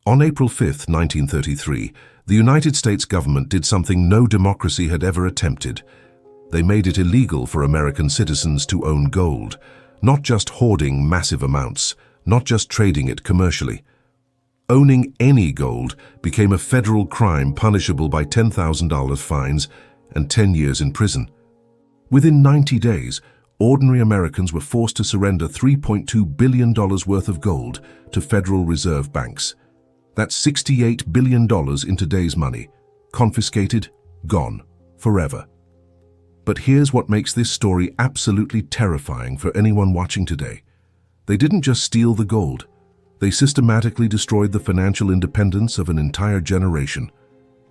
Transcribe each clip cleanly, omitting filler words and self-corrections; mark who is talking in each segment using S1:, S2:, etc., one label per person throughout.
S1: On April 5, 1933, the United States government did something no democracy had ever attempted. They made it illegal for American citizens to own gold, not just hoarding massive amounts, not just trading it commercially. Owning any gold became a federal crime punishable by $10,000 fines and 10 years in prison. Within 90 days, ordinary Americans were forced to surrender $3.2 billion worth of gold to Federal Reserve banks. That's $68 billion in today's money. Confiscated, gone, forever. But here's what makes this story absolutely terrifying for anyone watching today. They didn't just steal the gold. They systematically destroyed the financial independence of an entire generation.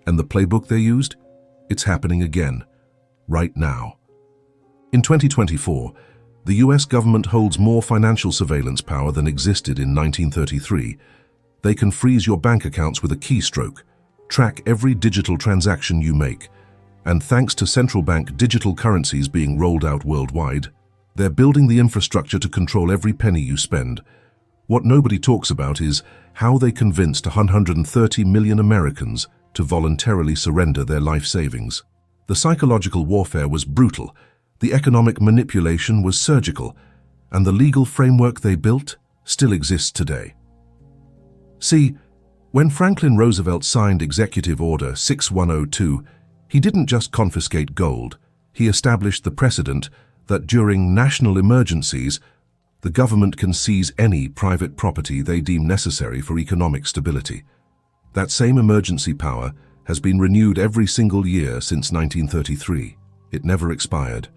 S1: And the playbook they used? It's happening again, right now. In 2024, the US government holds more financial surveillance power than existed in 1933. They can freeze your bank accounts with a keystroke, track every digital transaction you make, and thanks to central bank digital currencies being rolled out worldwide, they're building the infrastructure to control every penny you spend. What nobody talks about is how they convinced 130 million Americans to voluntarily surrender their life savings. The psychological warfare was brutal, the economic manipulation was surgical, and the legal framework they built still exists today. See, when Franklin Roosevelt signed Executive Order 6102, he didn't just confiscate gold, he established the precedent that during national emergencies, the government can seize any private property they deem necessary for economic stability. That same emergency power has been renewed every single year since 1933. It never expired.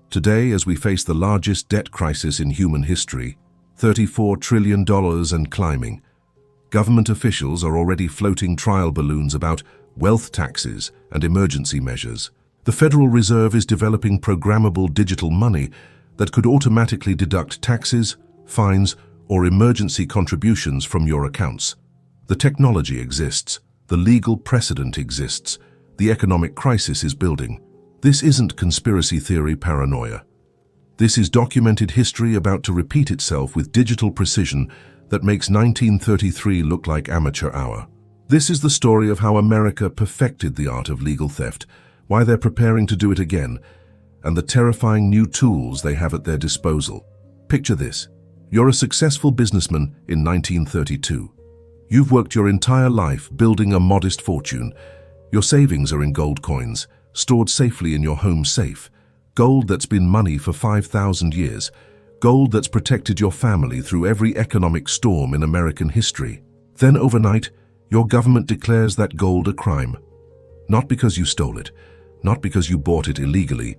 S1: Today, as we face the largest debt crisis in human history, $34 trillion and climbing, government officials are already floating trial balloons about wealth taxes and emergency measures. The Federal Reserve is developing programmable digital money that could automatically deduct taxes, fines, or emergency contributions from your accounts. The technology exists, the legal precedent exists, the economic crisis is building. This isn't conspiracy theory paranoia. This is documented history about to repeat itself with digital precision that makes 1933 look like amateur hour. This is the story of how America perfected the art of legal theft, why they're preparing to do it again, and the terrifying new tools they have at their disposal. Picture this. You're a successful businessman in 1932. You've worked your entire life building a modest fortune. Your savings are in gold coins, stored safely in your home safe. Gold that's been money for 5,000 years. Gold that's protected your family through every economic storm in American history. Then overnight, your government declares that gold a crime. Not because you stole it, not because you bought it illegally,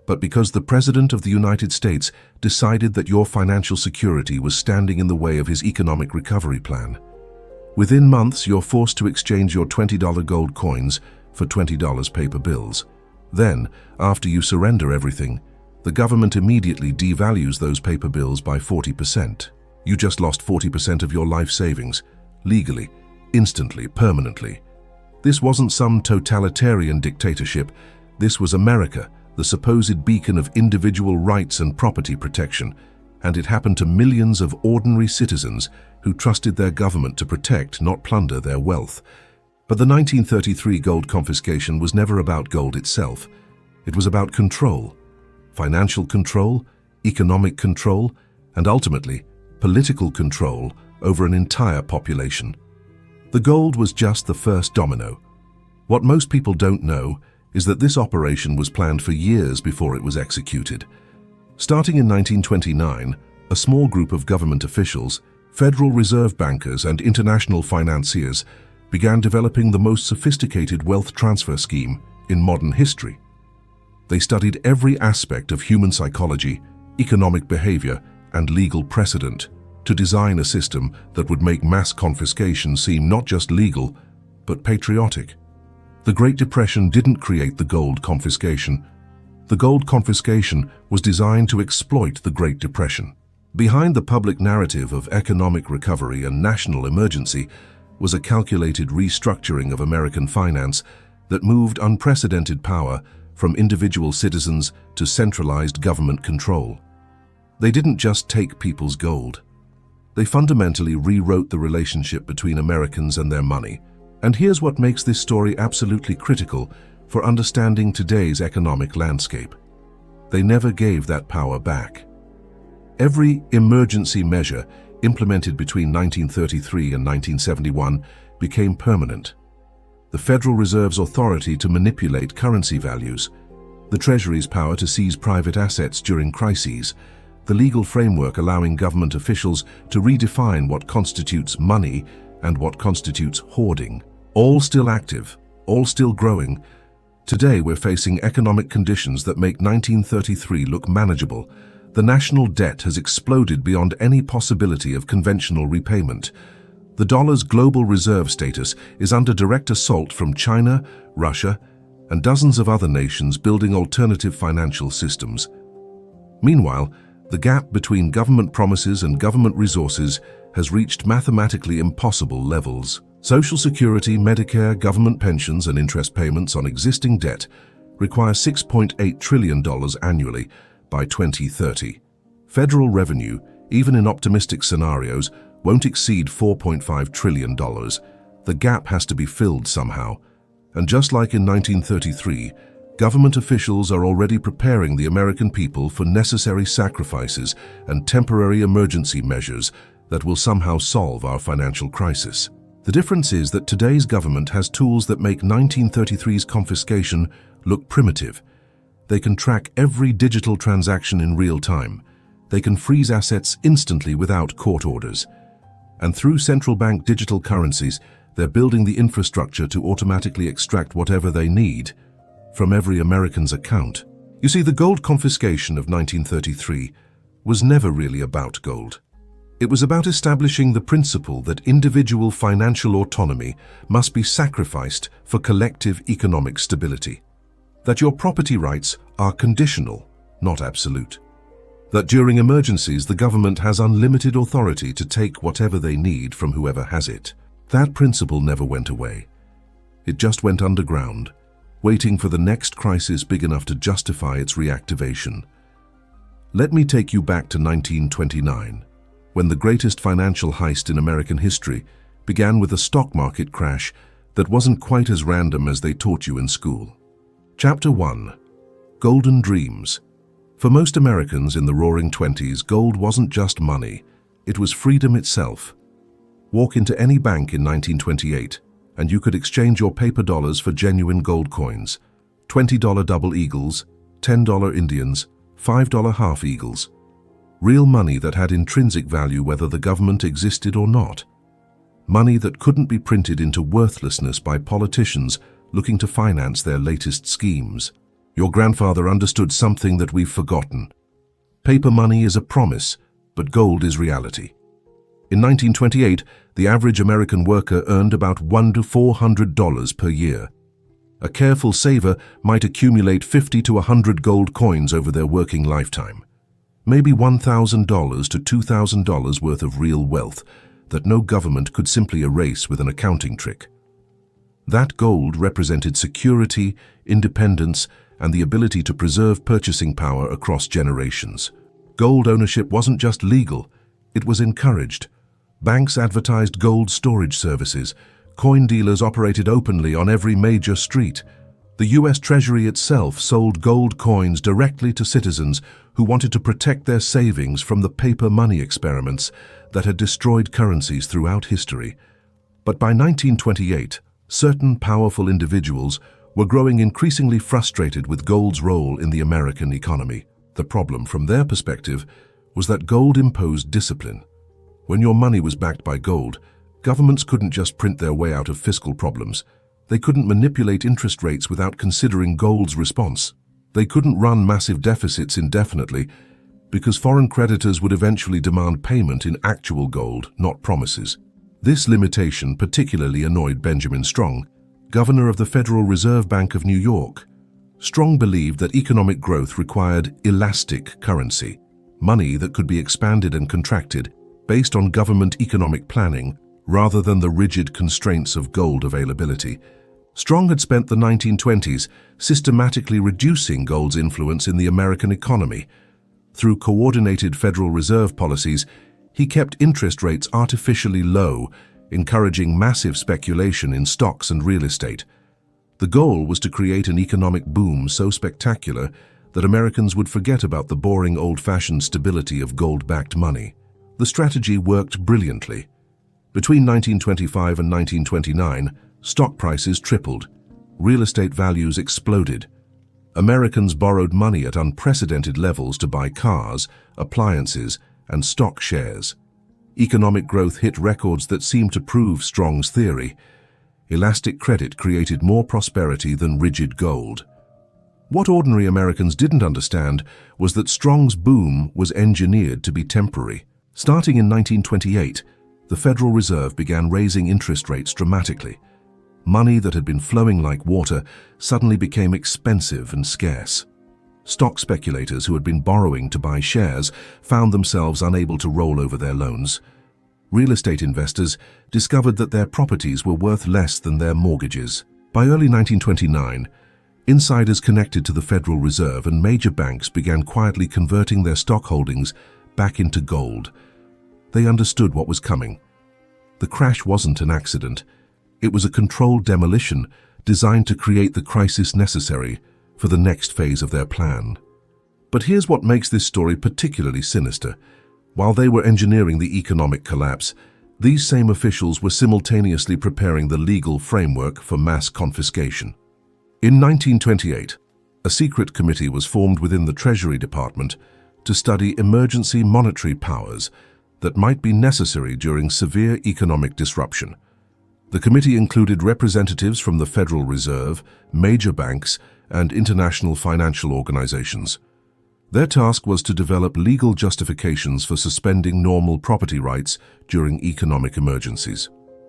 S1: but because the President of the United States decided that your financial security was standing in the way of his economic recovery plan. Within months, you're forced to exchange your $20 gold coins for $20 paper bills. Then, after you surrender everything, the government immediately devalues those paper bills by 40%. You just lost 40% of your life savings, legally, instantly, permanently. This wasn't some totalitarian dictatorship. This was America, the supposed beacon of individual rights and property protection, and it happened to millions of ordinary citizens who trusted their government to protect, not plunder, their wealth. But the 1933 gold confiscation was never about gold itself. It was about control. Financial control, economic control, and ultimately, political control over an entire population. The gold was just the first domino. What most people don't know is that this operation was planned for years before it was executed. Starting in 1929, a small group of government officials, Federal Reserve bankers, and international financiers began developing the most sophisticated wealth transfer scheme in modern history. They studied every aspect of human psychology, economic behavior, and legal precedent to design a system that would make mass confiscation seem not just legal, but patriotic. The Great Depression didn't create the gold confiscation. The gold confiscation was designed to exploit the Great Depression. Behind the public narrative of economic recovery and national emergency was a calculated restructuring of American finance that moved unprecedented power from individual citizens to centralized government control. They didn't just take people's gold. They fundamentally rewrote the relationship between Americans and their money. And here's what makes this story absolutely critical for understanding today's economic landscape. They never gave that power back. Every emergency measure implemented between 1933 and 1971 became permanent. The Federal Reserve's authority to manipulate currency values, the Treasury's power to seize private assets during crises, the legal framework allowing government officials to redefine what constitutes money and what constitutes hoarding. All still active, all still growing. Today we're facing economic conditions that make 1933 look manageable. The national debt has exploded beyond any possibility of conventional repayment. The dollar's global reserve status is under direct assault from China, Russia, and dozens of other nations building alternative financial systems. Meanwhile, the gap between government promises and government resources has reached mathematically impossible levels. Social Security, Medicare, government pensions, and interest payments on existing debt require $6.8 trillion annually by 2030. Federal revenue, even in optimistic scenarios, won't exceed $4.5 trillion. The gap has to be filled somehow. And just like in 1933, government officials are already preparing the American people for necessary sacrifices and temporary emergency measures that will somehow solve our financial crisis. The difference is that today's government has tools that make 1933's confiscation look primitive. They can track every digital transaction in real time. They can freeze assets instantly without court orders. And through central bank digital currencies, they're building the infrastructure to automatically extract whatever they need from every American's account. You see, the gold confiscation of 1933 was never really about gold. It was about establishing the principle that individual financial autonomy must be sacrificed for collective economic stability. That your property rights are conditional, not absolute. That during emergencies the government has unlimited authority to take whatever they need from whoever has it. That principle never went away. It just went underground, waiting for the next crisis big enough to justify its reactivation. Let me take you back to 1929, when the greatest financial heist in American history began with a stock market crash that wasn't quite as random as they taught you in school. Chapter 1. Golden Dreams. For most Americans in the Roaring Twenties, gold wasn't just money, it was freedom itself. Walk into any bank in 1928, and you could exchange your paper dollars for genuine gold coins. $20 double eagles, $10 Indians, $5 half eagles. Real money that had intrinsic value whether the government existed or not. Money that couldn't be printed into worthlessness by politicians looking to finance their latest schemes. Your grandfather understood something that we've forgotten. Paper money is a promise, but gold is reality. In 1928, the average American worker earned about $100 to $400 per year. A careful saver might accumulate 50 to 100 gold coins over their working lifetime. Maybe $1,000 to $2,000 worth of real wealth that no government could simply erase with an accounting trick. That gold represented security, independence, and the ability to preserve purchasing power across generations. Gold ownership wasn't just legal, it was encouraged. Banks advertised gold storage services. Coin dealers operated openly on every major street. The U.S. Treasury itself sold gold coins directly to citizens who wanted to protect their savings from the paper money experiments that had destroyed currencies throughout history. But by 1928, certain powerful individuals were growing increasingly frustrated with gold's role in the American economy. The problem, from their perspective, was that gold imposed discipline. When your money was backed by gold, governments couldn't just print their way out of fiscal problems. They couldn't manipulate interest rates without considering gold's response. They couldn't run massive deficits indefinitely because foreign creditors would eventually demand payment in actual gold, not promises. This limitation particularly annoyed Benjamin Strong, governor of the Federal Reserve Bank of New York. Strong believed that economic growth required elastic currency, money that could be expanded and contracted based on government economic planning rather than the rigid constraints of gold availability. Strong had spent the 1920s systematically reducing gold's influence in the American economy. Through coordinated Federal Reserve policies, He kept interest rates artificially low, encouraging massive speculation in stocks and real estate. The goal was to create an economic boom so spectacular that Americans would forget about the boring old-fashioned stability of gold-backed money. The strategy worked brilliantly. Between 1925 and 1929, stock prices tripled. Real estate values exploded. Americans borrowed money at unprecedented levels to buy cars, appliances, and stock shares. Economic growth hit records that seemed to prove Strong's theory. Elastic credit created more prosperity than rigid gold. What ordinary Americans didn't understand was that Strong's boom was engineered to be temporary. Starting in 1928, the Federal Reserve began raising interest rates dramatically. Money that had been flowing like water suddenly became expensive and scarce. Stock speculators who had been borrowing to buy shares found themselves unable to roll over their loans. Real estate investors discovered that their properties were worth less than their mortgages. By early 1929, insiders connected to the Federal Reserve and major banks began quietly converting their stock holdings back into gold. They understood what was coming. The crash wasn't an accident. It was a controlled demolition designed to create the crisis necessary for the next phase of their plan. But here's what makes this story particularly sinister. While they were engineering the economic collapse, these same officials were simultaneously preparing the legal framework for mass confiscation. In 1928, a secret committee was formed within the Treasury Department to study emergency monetary powers that might be necessary during severe economic disruption. The committee included representatives from the Federal Reserve, major banks, and international financial organizations. Their task was to develop legal justifications for suspending normal property rights during economic emergencies.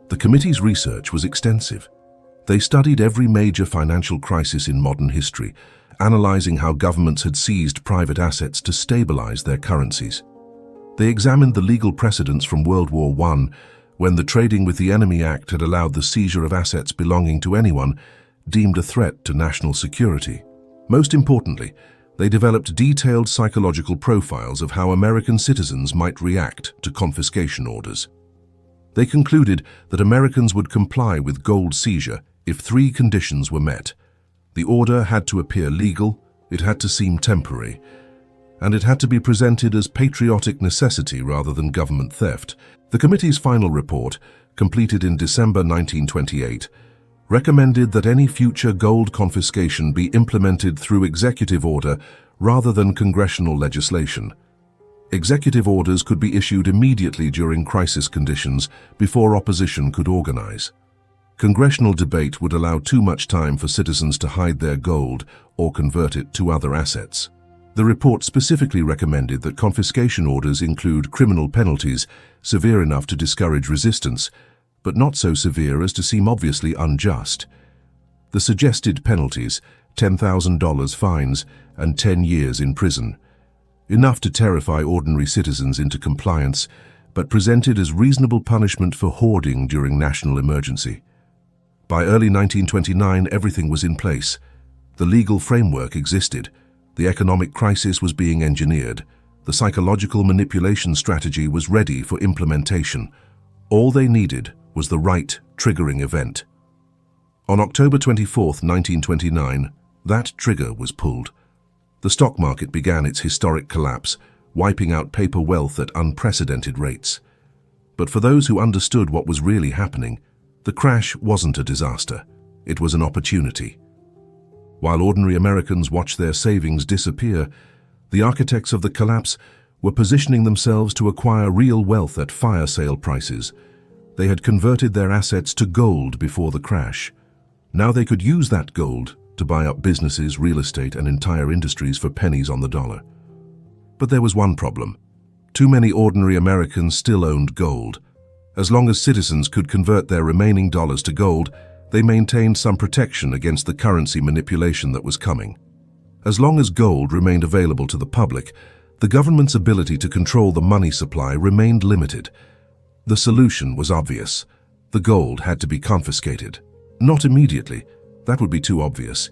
S1: The committee's research was extensive. They studied every major financial crisis in modern history, analyzing how governments had seized private assets to stabilize their currencies. They examined the legal precedents from World War I, when the Trading with the Enemy Act had allowed the seizure of assets belonging to anyone deemed a threat to national security. Most importantly, they developed detailed psychological profiles of how American citizens might react to confiscation orders. They concluded that Americans would comply with gold seizure if three conditions were met. The order had to appear legal, it had to seem temporary, and it had to be presented as patriotic necessity rather than government theft. The committee's final report, completed in December 1928, recommended that any future gold confiscation be implemented through executive order rather than congressional legislation. Executive orders could be issued immediately during crisis conditions before opposition could organize. Congressional debate would allow too much time for citizens to hide their gold or convert it to other assets. The report specifically recommended that confiscation orders include criminal penalties severe enough to discourage resistance, but not so severe as to seem obviously unjust. The suggested penalties, $10,000 fines and 10 years in prison, enough to terrify ordinary citizens into compliance, but presented as reasonable punishment for hoarding during national emergency. By early 1929, everything was in place. The legal framework existed. The economic crisis was being engineered. The psychological manipulation strategy was ready for implementation. All they needed was the right triggering event. On October 24, 1929, that trigger was pulled. The stock market began its historic collapse, wiping out paper wealth at unprecedented rates. But for those who understood what was really happening, the crash wasn't a disaster. It was an opportunity. While ordinary Americans watched their savings disappear, the architects of the collapse were positioning themselves to acquire real wealth at fire sale prices. They had converted their assets to gold before the crash. Now they could use that gold to buy up businesses, real estate, and entire industries for pennies on the dollar. But there was one problem. Too many ordinary Americans still owned gold. As long as citizens could convert their remaining dollars to gold, they maintained some protection against the currency manipulation that was coming. As long as gold remained available to the public, the government's ability to control the money supply remained limited. The solution was obvious. The gold had to be confiscated. Not immediately. That would be too obvious.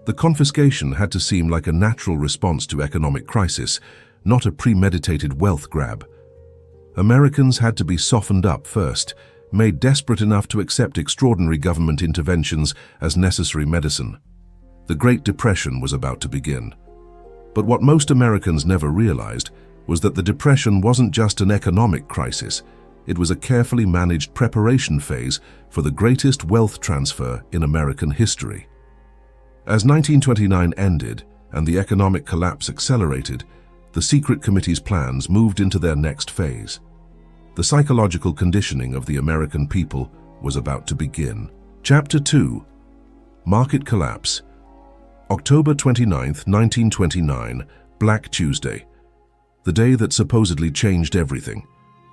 S1: The confiscation had to seem like a natural response to economic crisis, not a premeditated wealth grab. Americans had to be softened up first, made desperate enough to accept extraordinary government interventions as necessary medicine. The Great Depression was about to begin. But what most Americans never realized was that the Depression wasn't just an economic crisis. It was a carefully managed preparation phase for the greatest wealth transfer in American history. As 1929 ended and the economic collapse accelerated, the secret committee's plans moved into their next phase. The psychological conditioning of the American people was about to begin. Chapter 2. Market Collapse. October 29, 1929, Black Tuesday. The day that supposedly changed everything.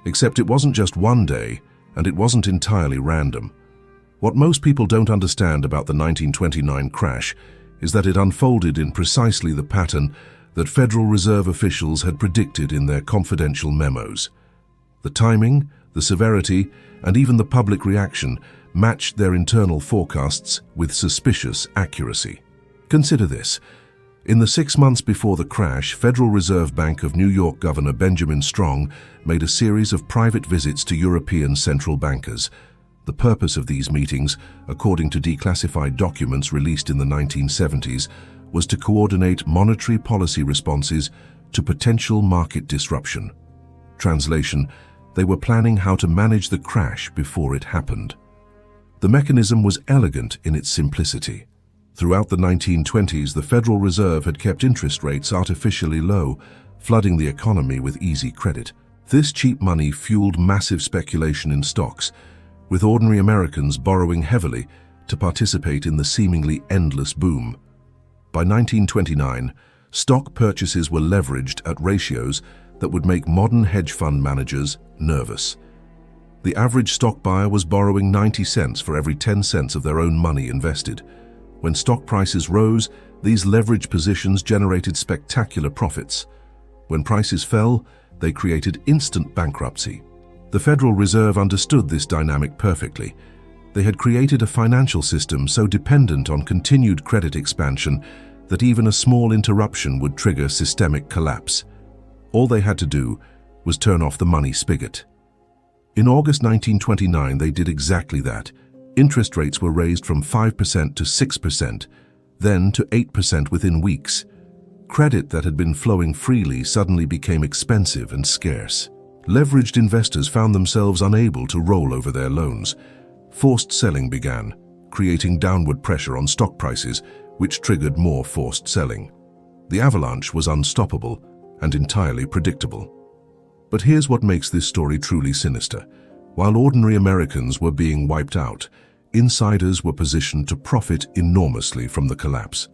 S1: Except it wasn't just one day, and it wasn't entirely random. What most people don't understand about the 1929 crash is that it unfolded in precisely the pattern that Federal Reserve officials had predicted in their confidential memos. The timing, the severity, and even the public reaction matched their internal forecasts with suspicious accuracy. Consider this. In the 6 months before the crash, Federal Reserve Bank of New York Governor Benjamin Strong made a series of private visits to European central bankers. The purpose of these meetings, according to declassified documents released in the 1970s, was to coordinate monetary policy responses to potential market disruption. Translation: they were planning how to manage the crash before it happened. The mechanism was elegant in its simplicity. Throughout the 1920s, the Federal Reserve had kept interest rates artificially low, flooding the economy with easy credit. This cheap money fueled massive speculation in stocks, with ordinary Americans borrowing heavily to participate in the seemingly endless boom. By 1929, stock purchases were leveraged at ratios that would make modern hedge fund managers nervous. The average stock buyer was borrowing 90 cents for every 10 cents of their own money invested. When stock prices rose, these leveraged positions generated spectacular profits. When prices fell, they created instant bankruptcy. The Federal Reserve understood this dynamic perfectly. They had created a financial system so dependent on continued credit expansion that even a small interruption would trigger systemic collapse. All they had to do was turn off the money spigot. In August 1929, they did exactly that. Interest rates were raised from 5% to 6%, then to 8% within weeks. Credit that had been flowing freely suddenly became expensive and scarce. Leveraged investors found themselves unable to roll over their loans. Forced selling began, creating downward pressure on stock prices, which triggered more forced selling. The avalanche was unstoppable and entirely predictable. But here's what makes this story truly sinister. While ordinary Americans were being wiped out, insiders were positioned to profit enormously from the collapse.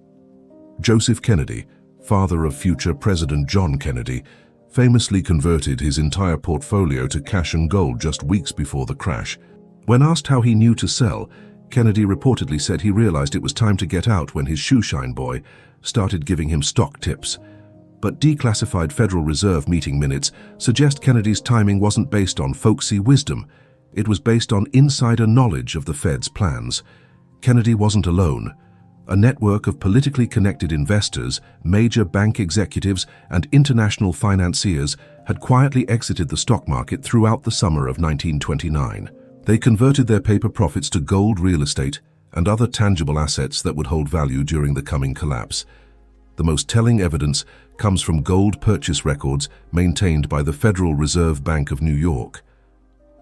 S1: Joseph Kennedy, father of future President John Kennedy, famously converted his entire portfolio to cash and gold just weeks before the crash. When asked how he knew to sell, Kennedy reportedly said he realized it was time to get out when his shoeshine boy started giving him stock tips. But declassified Federal Reserve meeting minutes suggest Kennedy's timing wasn't based on folksy wisdom. It was based on insider knowledge of the Fed's plans. Kennedy wasn't alone. A network of politically connected investors, major bank executives, and international financiers had quietly exited the stock market throughout the summer of 1929. They converted their paper profits to gold, real estate, and other tangible assets that would hold value during the coming collapse. The most telling evidence comes from gold purchase records maintained by the Federal Reserve Bank of New York.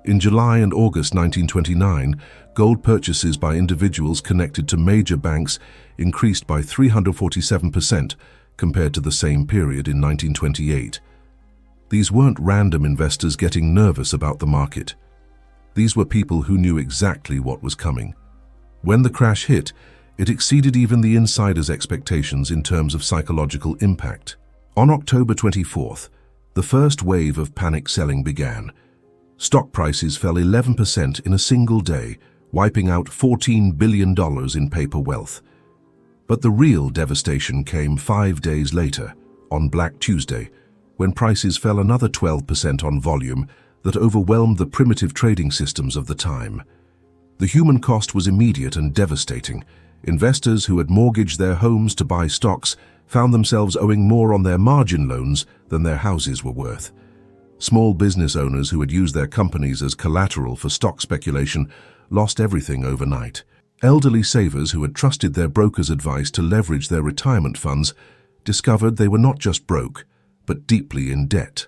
S1: In July and August 1929, gold purchases by individuals connected to major banks increased by 347% compared to the same period in 1928. These weren't random investors getting nervous about the market. These were people who knew exactly what was coming. When the crash hit, it exceeded even the insiders' expectations in terms of psychological impact. On October 24th, the first wave of panic selling began. Stock prices fell 11% in a single day, wiping out $14 billion in paper wealth. But the real devastation came 5 days later, on Black Tuesday, when prices fell another 12% on volume that overwhelmed the primitive trading systems of the time. The human cost was immediate and devastating. Investors who had mortgaged their homes to buy stocks found themselves owing more on their margin loans than their houses were worth. Small business owners who had used their companies as collateral for stock speculation lost everything overnight. Elderly savers who had trusted their broker's advice to leverage their retirement funds discovered they were not just broke, but deeply in debt.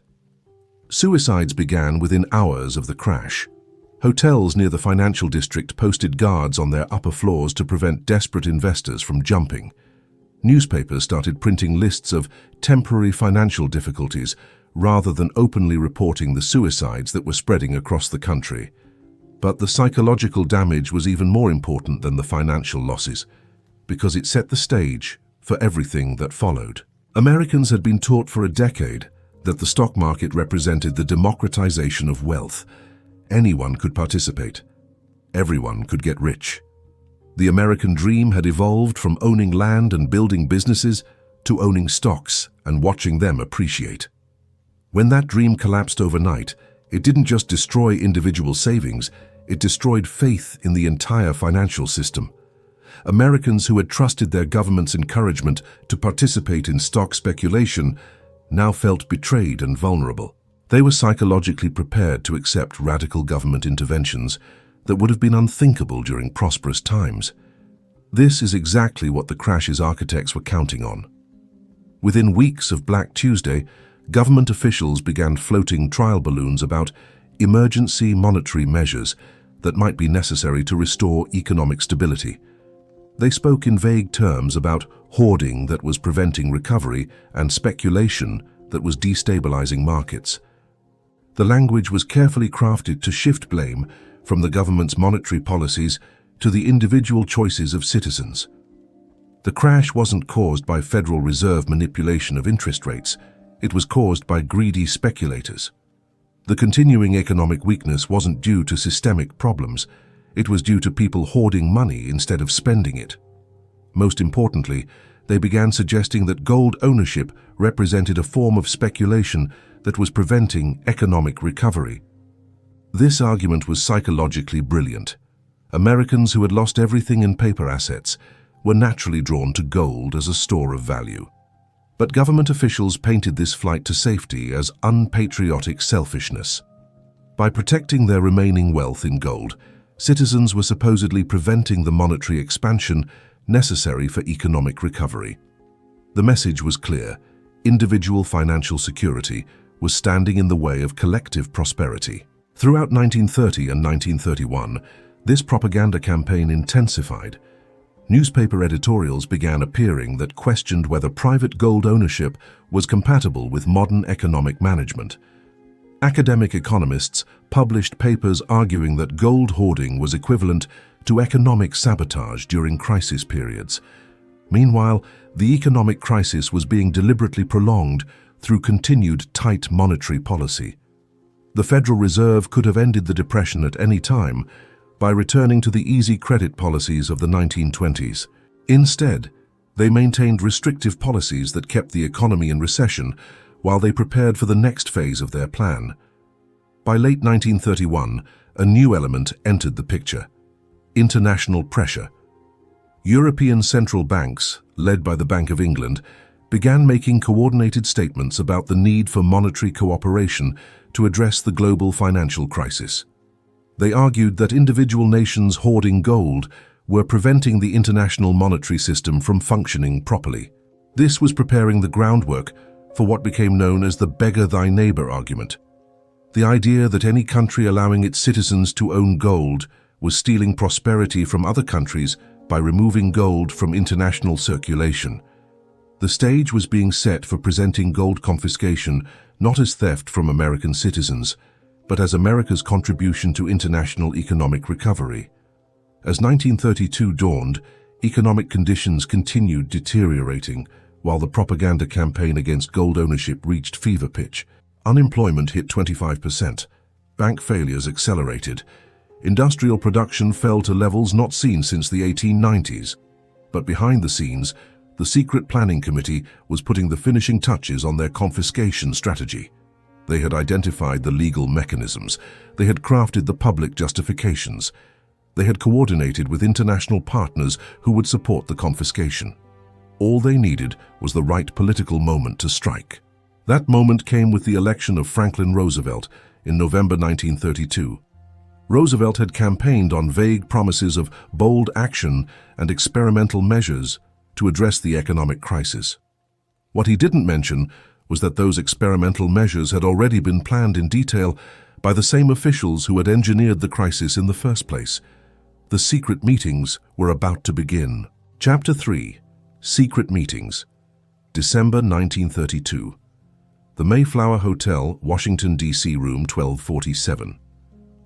S1: Suicides began within hours of the crash. Hotels near the financial district posted guards on their upper floors to prevent desperate investors from jumping. Newspapers started printing lists of temporary financial difficulties rather than openly reporting the suicides that were spreading across the country. But the psychological damage was even more important than the financial losses, because it set the stage for everything that followed. Americans had been taught for a decade that the stock market represented the democratization of wealth. Anyone could participate. Everyone could get rich. The American dream had evolved from owning land and building businesses to owning stocks and watching them appreciate. When that dream collapsed overnight, it didn't just destroy individual savings, it destroyed faith in the entire financial system. Americans who had trusted their government's encouragement to participate in stock speculation now felt betrayed and vulnerable. They were psychologically prepared to accept radical government interventions that would have been unthinkable during prosperous times. This is exactly what the crash's architects were counting on. Within weeks of Black Tuesday, government officials began floating trial balloons about emergency monetary measures that might be necessary to restore economic stability. They spoke in vague terms about hoarding that was preventing recovery and speculation that was destabilizing markets. The language was carefully crafted to shift blame from the government's monetary policies to the individual choices of citizens. The crash wasn't caused by Federal Reserve manipulation of interest rates. It was caused by greedy speculators. The continuing economic weakness wasn't due to systemic problems. It was due to people hoarding money instead of spending it. Most importantly, they began suggesting that gold ownership represented a form of speculation that was preventing economic recovery. This argument was psychologically brilliant. Americans who had lost everything in paper assets were naturally drawn to gold as a store of value. But government officials painted this flight to safety as unpatriotic selfishness. By protecting their remaining wealth in gold, citizens were supposedly preventing the monetary expansion necessary for economic recovery. The message was clear: individual financial security was standing in the way of collective prosperity. Throughout 1930 and 1931, this propaganda campaign intensified. Newspaper editorials began appearing that questioned whether private gold ownership was compatible with modern economic management. Academic economists published papers arguing that gold hoarding was equivalent to economic sabotage during crisis periods. Meanwhile, the economic crisis was being deliberately prolonged through continued tight monetary policy. The Federal Reserve could have ended the Depression at any time by returning to the easy credit policies of the 1920s. Instead, they maintained restrictive policies that kept the economy in recession while they prepared for the next phase of their plan. By late 1931, a new element entered the picture: international pressure. European central banks, led by the Bank of England, began making coordinated statements about the need for monetary cooperation to address the global financial crisis. They argued that individual nations hoarding gold were preventing the international monetary system from functioning properly. This was preparing the groundwork for what became known as the beggar thy neighbor argument. The idea that any country allowing its citizens to own gold was stealing prosperity from other countries by removing gold from international circulation. The stage was being set for presenting gold confiscation not as theft from American citizens, but as America's contribution to international economic recovery. As 1932 dawned, economic conditions continued deteriorating while the propaganda campaign against gold ownership reached fever pitch. Unemployment hit 25%. Bank failures accelerated. Industrial production fell to levels not seen since the 1890s. But behind the scenes, the Secret Planning Committee was putting the finishing touches on their confiscation strategy. They had identified the legal mechanisms. They had crafted the public justifications. They had coordinated with international partners who would support the confiscation. All they needed was the right political moment to strike. That moment came with the election of Franklin Roosevelt in November 1932. Roosevelt had campaigned on vague promises of bold action and experimental measures to address the economic crisis. What he didn't mention was that those experimental measures had already been planned in detail by the same officials who had engineered the crisis in the first place. The secret meetings were about to begin. Chapter 3. Secret Meetings. December 1932. The Mayflower Hotel, Washington, D.C. Room 1247.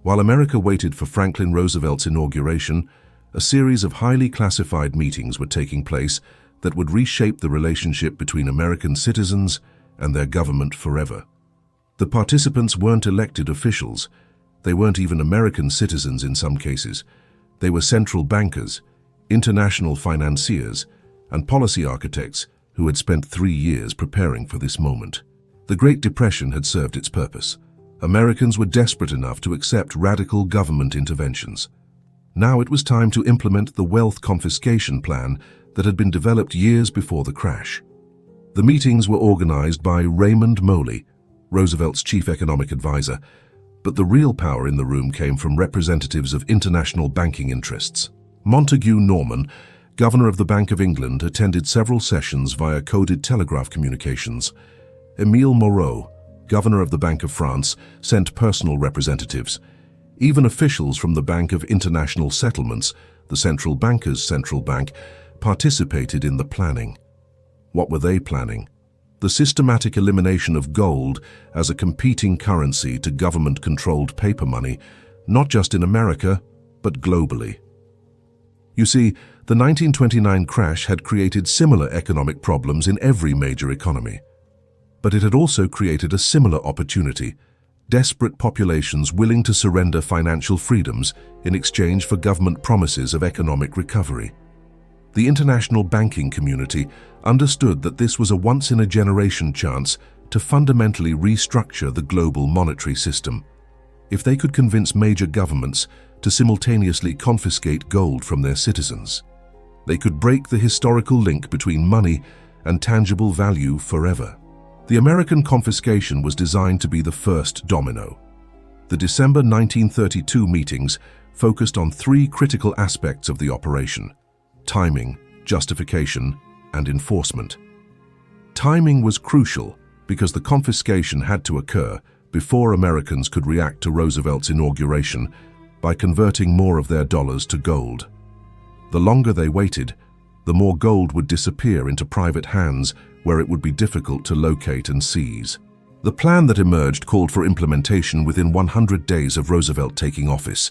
S1: While America waited for Franklin Roosevelt's inauguration, a series of highly classified meetings were taking place that would reshape the relationship between American citizens and their government forever. The participants weren't elected officials. They weren't even American citizens in some cases. They were central bankers, international financiers, and policy architects who had spent 3 years preparing for this moment. The Great Depression had served its purpose. Americans were desperate enough to accept radical government interventions. Now it was time to implement the wealth confiscation plan that had been developed years before the crash. The meetings were organized by Raymond Moley, Roosevelt's chief economic advisor, but the real power in the room came from representatives of international banking interests. Montague Norman, governor of the Bank of England, attended several sessions via coded telegraph communications. Émile Moreau, governor of the Bank of France, sent personal representatives. Even officials from the Bank of International Settlements, the central banker's central bank, participated in the planning. What were they planning? The systematic elimination of gold as a competing currency to government-controlled paper money, not just in America, but globally. You see, the 1929 crash had created similar economic problems in every major economy. But it had also created a similar opportunity: desperate populations willing to surrender financial freedoms in exchange for government promises of economic recovery. The international banking community understood that this was a once-in-a-generation chance to fundamentally restructure the global monetary system. If they could convince major governments to simultaneously confiscate gold from their citizens, they could break the historical link between money and tangible value forever. The American confiscation was designed to be the first domino. The December 1932 meetings focused on 3 critical aspects of the operation: timing, justification, and enforcement. Timing was crucial because the confiscation had to occur before Americans could react to Roosevelt's inauguration by converting more of their dollars to gold. The longer they waited, the more gold would disappear into private hands where it would be difficult to locate and seize. The plan that emerged called for implementation within 100 days of Roosevelt taking office.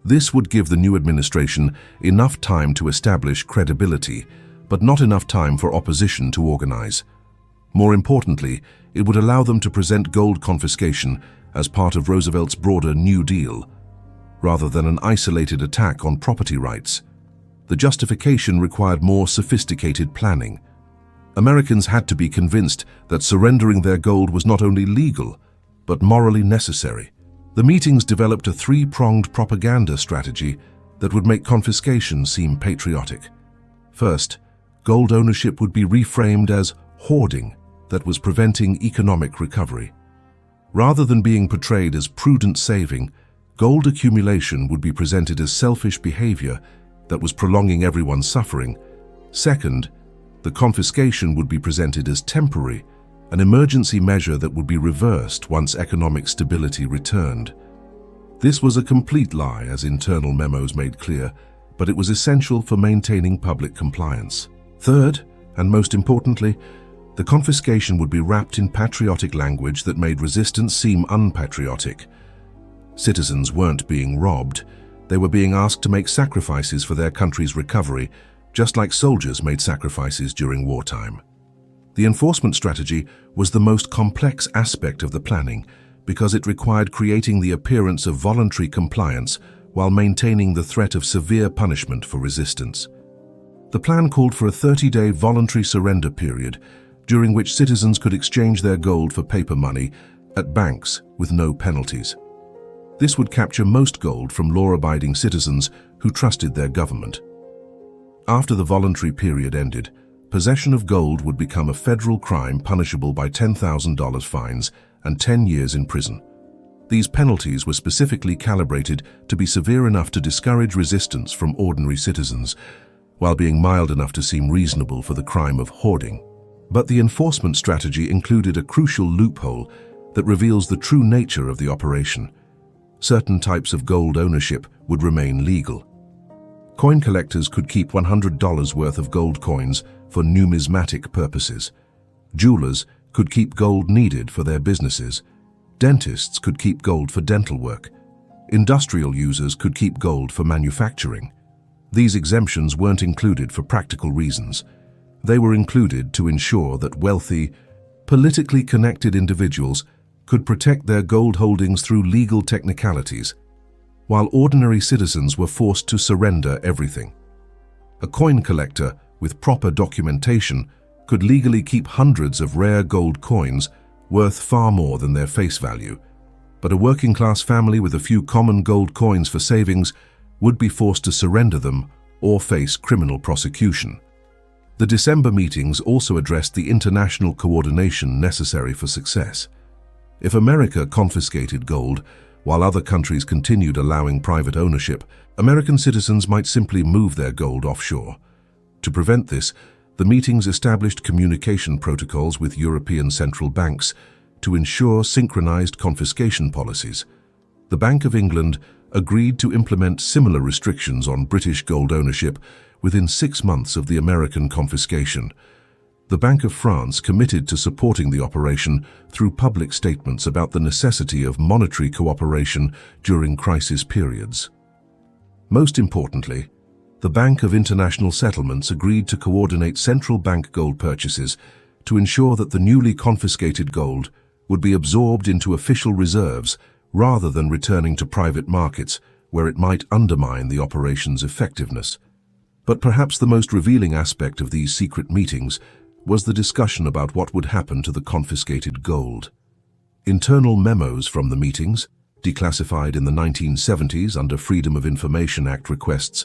S1: This would give the new administration enough time to establish credibility, but not enough time for opposition to organize. More importantly, it would allow them to present gold confiscation as part of Roosevelt's broader New Deal, rather than an isolated attack on property rights. The justification required more sophisticated planning. Americans had to be convinced that surrendering their gold was not only legal, but morally necessary. The meetings developed a 3-pronged propaganda strategy that would make confiscation seem patriotic. First, gold ownership would be reframed as hoarding that was preventing economic recovery. Rather than being portrayed as prudent saving, gold accumulation would be presented as selfish behavior that was prolonging everyone's suffering. Second, the confiscation would be presented as temporary, an emergency measure that would be reversed once economic stability returned. This was a complete lie, as internal memos made clear, but it was essential for maintaining public compliance. Third, and most importantly, the confiscation would be wrapped in patriotic language that made resistance seem unpatriotic. Citizens weren't being robbed. They were being asked to make sacrifices for their country's recovery, just like soldiers made sacrifices during wartime. The enforcement strategy was the most complex aspect of the planning because it required creating the appearance of voluntary compliance while maintaining the threat of severe punishment for resistance. The plan called for a 30-day voluntary surrender period during which citizens could exchange their gold for paper money at banks with no penalties. This would capture most gold from law-abiding citizens who trusted their government. After the voluntary period ended, Possession of gold would become a federal crime punishable by $10,000 fines and 10 years in prison. These penalties were specifically calibrated to be severe enough to discourage resistance from ordinary citizens, while being mild enough to seem reasonable for the crime of hoarding. But the enforcement strategy included a crucial loophole that reveals the true nature of the operation. Certain types of gold ownership would remain legal. Coin collectors could keep $100 worth of gold coins for numismatic purposes. Jewelers could keep gold needed for their businesses. Dentists could keep gold for dental work. Industrial users could keep gold for manufacturing. These exemptions weren't included for practical reasons. They were included to ensure that wealthy, politically connected individuals could protect their gold holdings through legal technicalities, while ordinary citizens were forced to surrender everything. A coin collector with proper documentation could legally keep hundreds of rare gold coins worth far more than their face value, but a working-class family with a few common gold coins for savings would be forced to surrender them or face criminal prosecution. The December meetings also addressed the international coordination necessary for success. If America confiscated gold, while other countries continued allowing private ownership, American citizens might simply move their gold offshore. To prevent this, the meetings established communication protocols with European central banks to ensure synchronized confiscation policies. The Bank of England agreed to implement similar restrictions on British gold ownership within 6 months of the American confiscation. The Bank of France committed to supporting the operation through public statements about the necessity of monetary cooperation during crisis periods. Most importantly, the Bank of International Settlements agreed to coordinate central bank gold purchases to ensure that the newly confiscated gold would be absorbed into official reserves rather than returning to private markets where it might undermine the operation's effectiveness. But perhaps the most revealing aspect of these secret meetings was the discussion about what would happen to the confiscated gold. Internal memos from the meetings, declassified in the 1970s under Freedom of Information Act requests,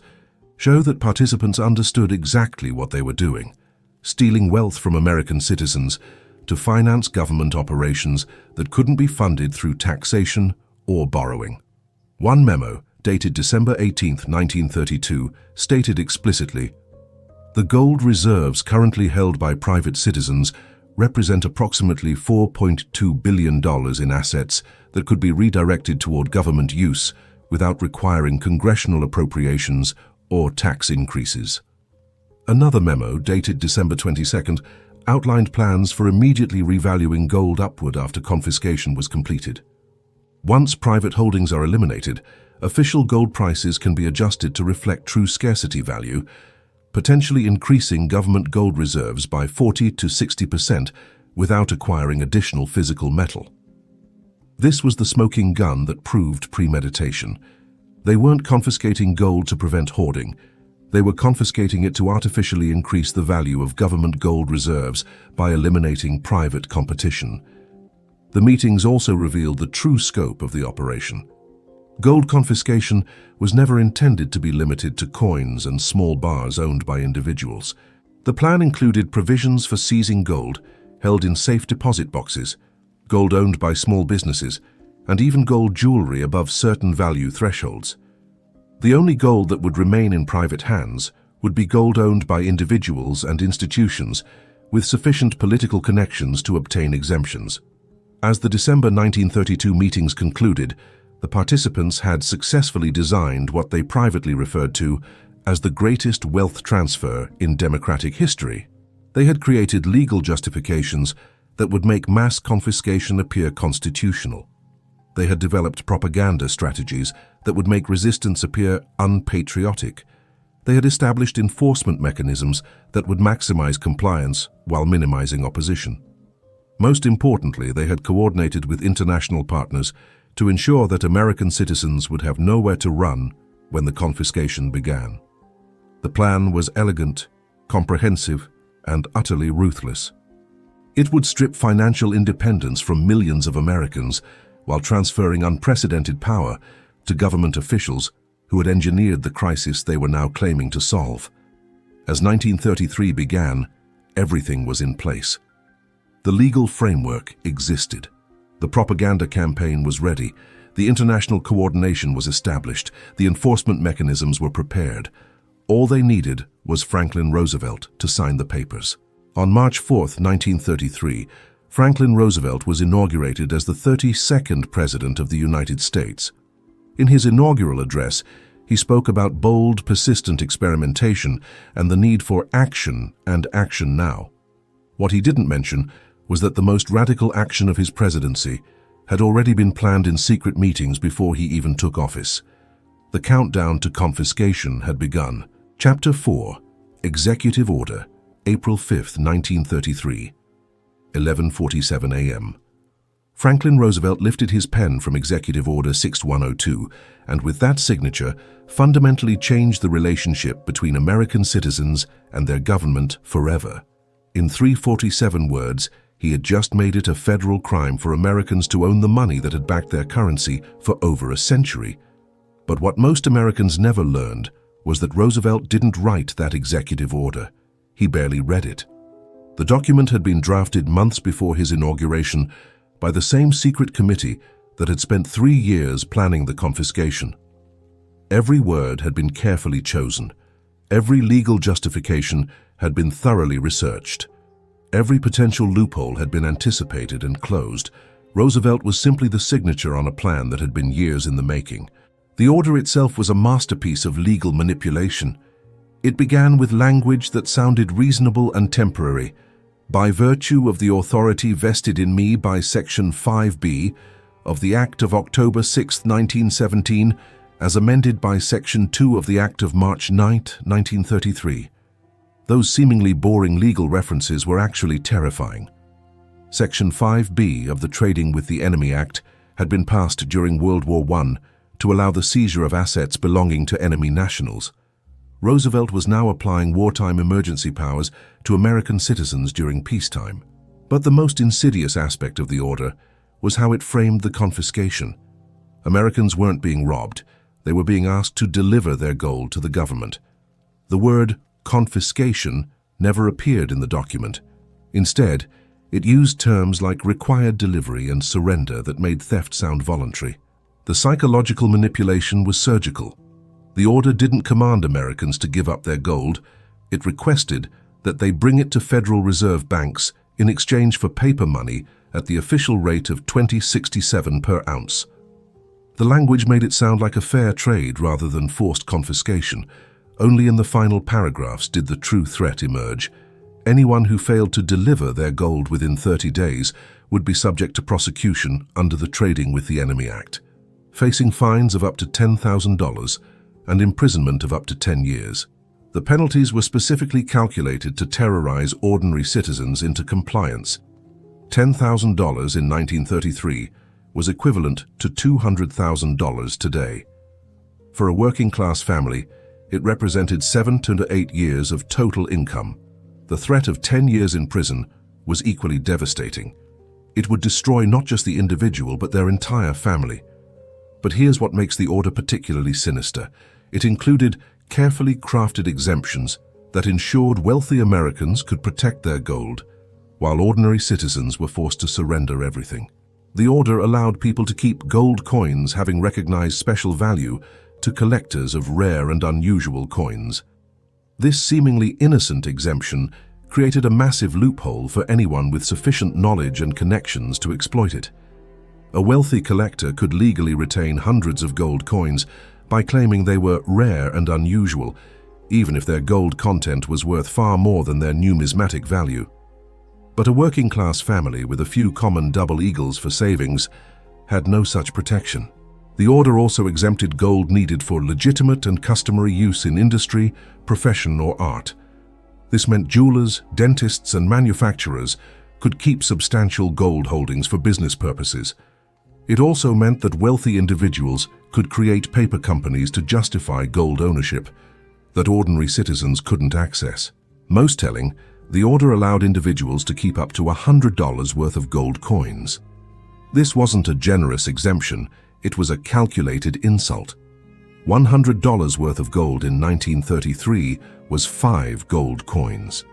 S1: show that participants understood exactly what they were doing, stealing wealth from American citizens to finance government operations that couldn't be funded through taxation or borrowing. One memo, dated December 18, 1932, stated explicitly, "The gold reserves currently held by private citizens represent approximately $4.2 billion in assets that could be redirected toward government use without requiring congressional appropriations or tax increases." Another memo, dated December 22nd, outlined plans for immediately revaluing gold upward after confiscation was completed. Once private holdings are eliminated, official gold prices can be adjusted to reflect true scarcity value, potentially increasing government gold reserves by 40 to 60% without acquiring additional physical metal. This was the smoking gun that proved premeditation. They weren't confiscating gold to prevent hoarding. They were confiscating it to artificially increase the value of government gold reserves by eliminating private competition. The meetings also revealed the true scope of the operation. Gold confiscation was never intended to be limited to coins and small bars owned by individuals. The plan included provisions for seizing gold held in safe deposit boxes, gold owned by small businesses, and even gold jewelry above certain value thresholds. The only gold that would remain in private hands would be gold owned by individuals and institutions with sufficient political connections to obtain exemptions. As the December 1932 meetings concluded, the participants had successfully designed what they privately referred to as the greatest wealth transfer in democratic history. They had created legal justifications that would make mass confiscation appear constitutional. They had developed propaganda strategies that would make resistance appear unpatriotic. They had established enforcement mechanisms that would maximize compliance while minimizing opposition. Most importantly, they had coordinated with international partners to ensure that American citizens would have nowhere to run when the confiscation began. The plan was elegant, comprehensive, and utterly ruthless. It would strip financial independence from millions of Americans while transferring unprecedented power to government officials who had engineered the crisis they were now claiming to solve. As 1933 began, Everything was in place. The legal framework existed. The propaganda campaign was ready. The international coordination was established. The enforcement mechanisms were prepared. All they needed was Franklin Roosevelt to sign the papers. On March 4, 1933, Franklin Roosevelt was inaugurated as the 32nd President of the United States. In his inaugural address, he spoke about bold, persistent experimentation and the need for action and action now. What he didn't mention was that the most radical action of his presidency had already been planned in secret meetings before he even took office. The countdown to confiscation had begun. Chapter 4, Executive Order, April 5, 1933, 11:47 a.m. Franklin Roosevelt lifted his pen from Executive Order 6102 and with that signature fundamentally changed the relationship between American citizens and their government forever. In 347 words, he had just made it a federal crime for Americans to own the money that had backed their currency for over a century. But what most Americans never learned was that Roosevelt didn't write that executive order. He barely read it. The document had been drafted months before his inauguration by the same secret committee that had spent 3 years planning the confiscation. Every word had been carefully chosen. Every legal justification had been thoroughly researched. Every potential loophole had been anticipated and closed. Roosevelt was simply the signature on a plan that had been years in the making. The order itself was a masterpiece of legal manipulation. It began with language that sounded reasonable and temporary. By virtue of the authority vested in me by Section 5B of the Act of October 6, 1917, as amended by Section 2 of the Act of March 9, 1933. Those seemingly boring legal references were actually terrifying. Section 5B of the Trading with the Enemy Act had been passed during World War I to allow the seizure of assets belonging to enemy nationals. Roosevelt was now applying wartime emergency powers to American citizens during peacetime. But the most insidious aspect of the order was how it framed the confiscation. Americans weren't being robbed. They were being asked to deliver their gold to the government. The word confiscation never appeared in the document. Instead, it used terms like required delivery and surrender that made theft sound voluntary. The psychological manipulation was surgical. The order didn't command Americans to give up their gold. It requested that they bring it to Federal Reserve banks in exchange for paper money at the official rate of $20.67 per ounce. The language made it sound like a fair trade rather than forced confiscation. Only in the final paragraphs did the true threat emerge. Anyone who failed to deliver their gold within 30 days would be subject to prosecution under the Trading with the Enemy Act, facing fines of up to $10,000 and imprisonment of up to 10 years. The penalties were specifically calculated to terrorize ordinary citizens into compliance. $10,000 in 1933 was equivalent to $200,000 today. For a working-class family, it represented 7 to 8 years of total income. The threat of 10 years in prison was equally devastating. It would destroy not just the individual, but their entire family. But here's what makes the order particularly sinister. It included carefully crafted exemptions that ensured wealthy Americans could protect their gold, while ordinary citizens were forced to surrender everything. The order allowed people to keep gold coins having recognized special value to collectors of rare and unusual coins. This seemingly innocent exemption created a massive loophole for anyone with sufficient knowledge and connections to exploit it. A wealthy collector could legally retain hundreds of gold coins by claiming they were rare and unusual, even if their gold content was worth far more than their numismatic value. But a working-class family with a few common double eagles for savings had no such protection. The order also exempted gold needed for legitimate and customary use in industry, profession, or art. This meant jewelers, dentists, and manufacturers could keep substantial gold holdings for business purposes. It also meant that wealthy individuals could create paper companies to justify gold ownership that ordinary citizens couldn't access. Most telling, the order allowed individuals to keep up to $100 worth of gold coins. This wasn't a generous exemption, it was a calculated insult. $100 worth of gold in 1933 was 5 gold coins.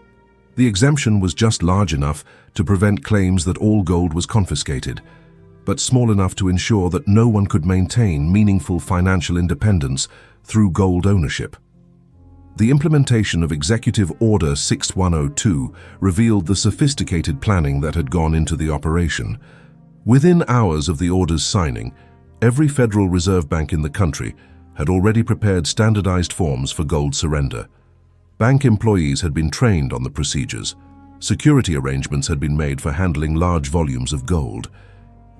S1: The exemption was just large enough to prevent claims that all gold was confiscated, but small enough to ensure that no one could maintain meaningful financial independence through gold ownership. The implementation of Executive Order 6102 revealed the sophisticated planning that had gone into the operation. Within hours of the order's signing, every Federal Reserve Bank in the country had already prepared standardized forms for gold surrender. Bank employees had been trained on the procedures. Security arrangements had been made for handling large volumes of gold.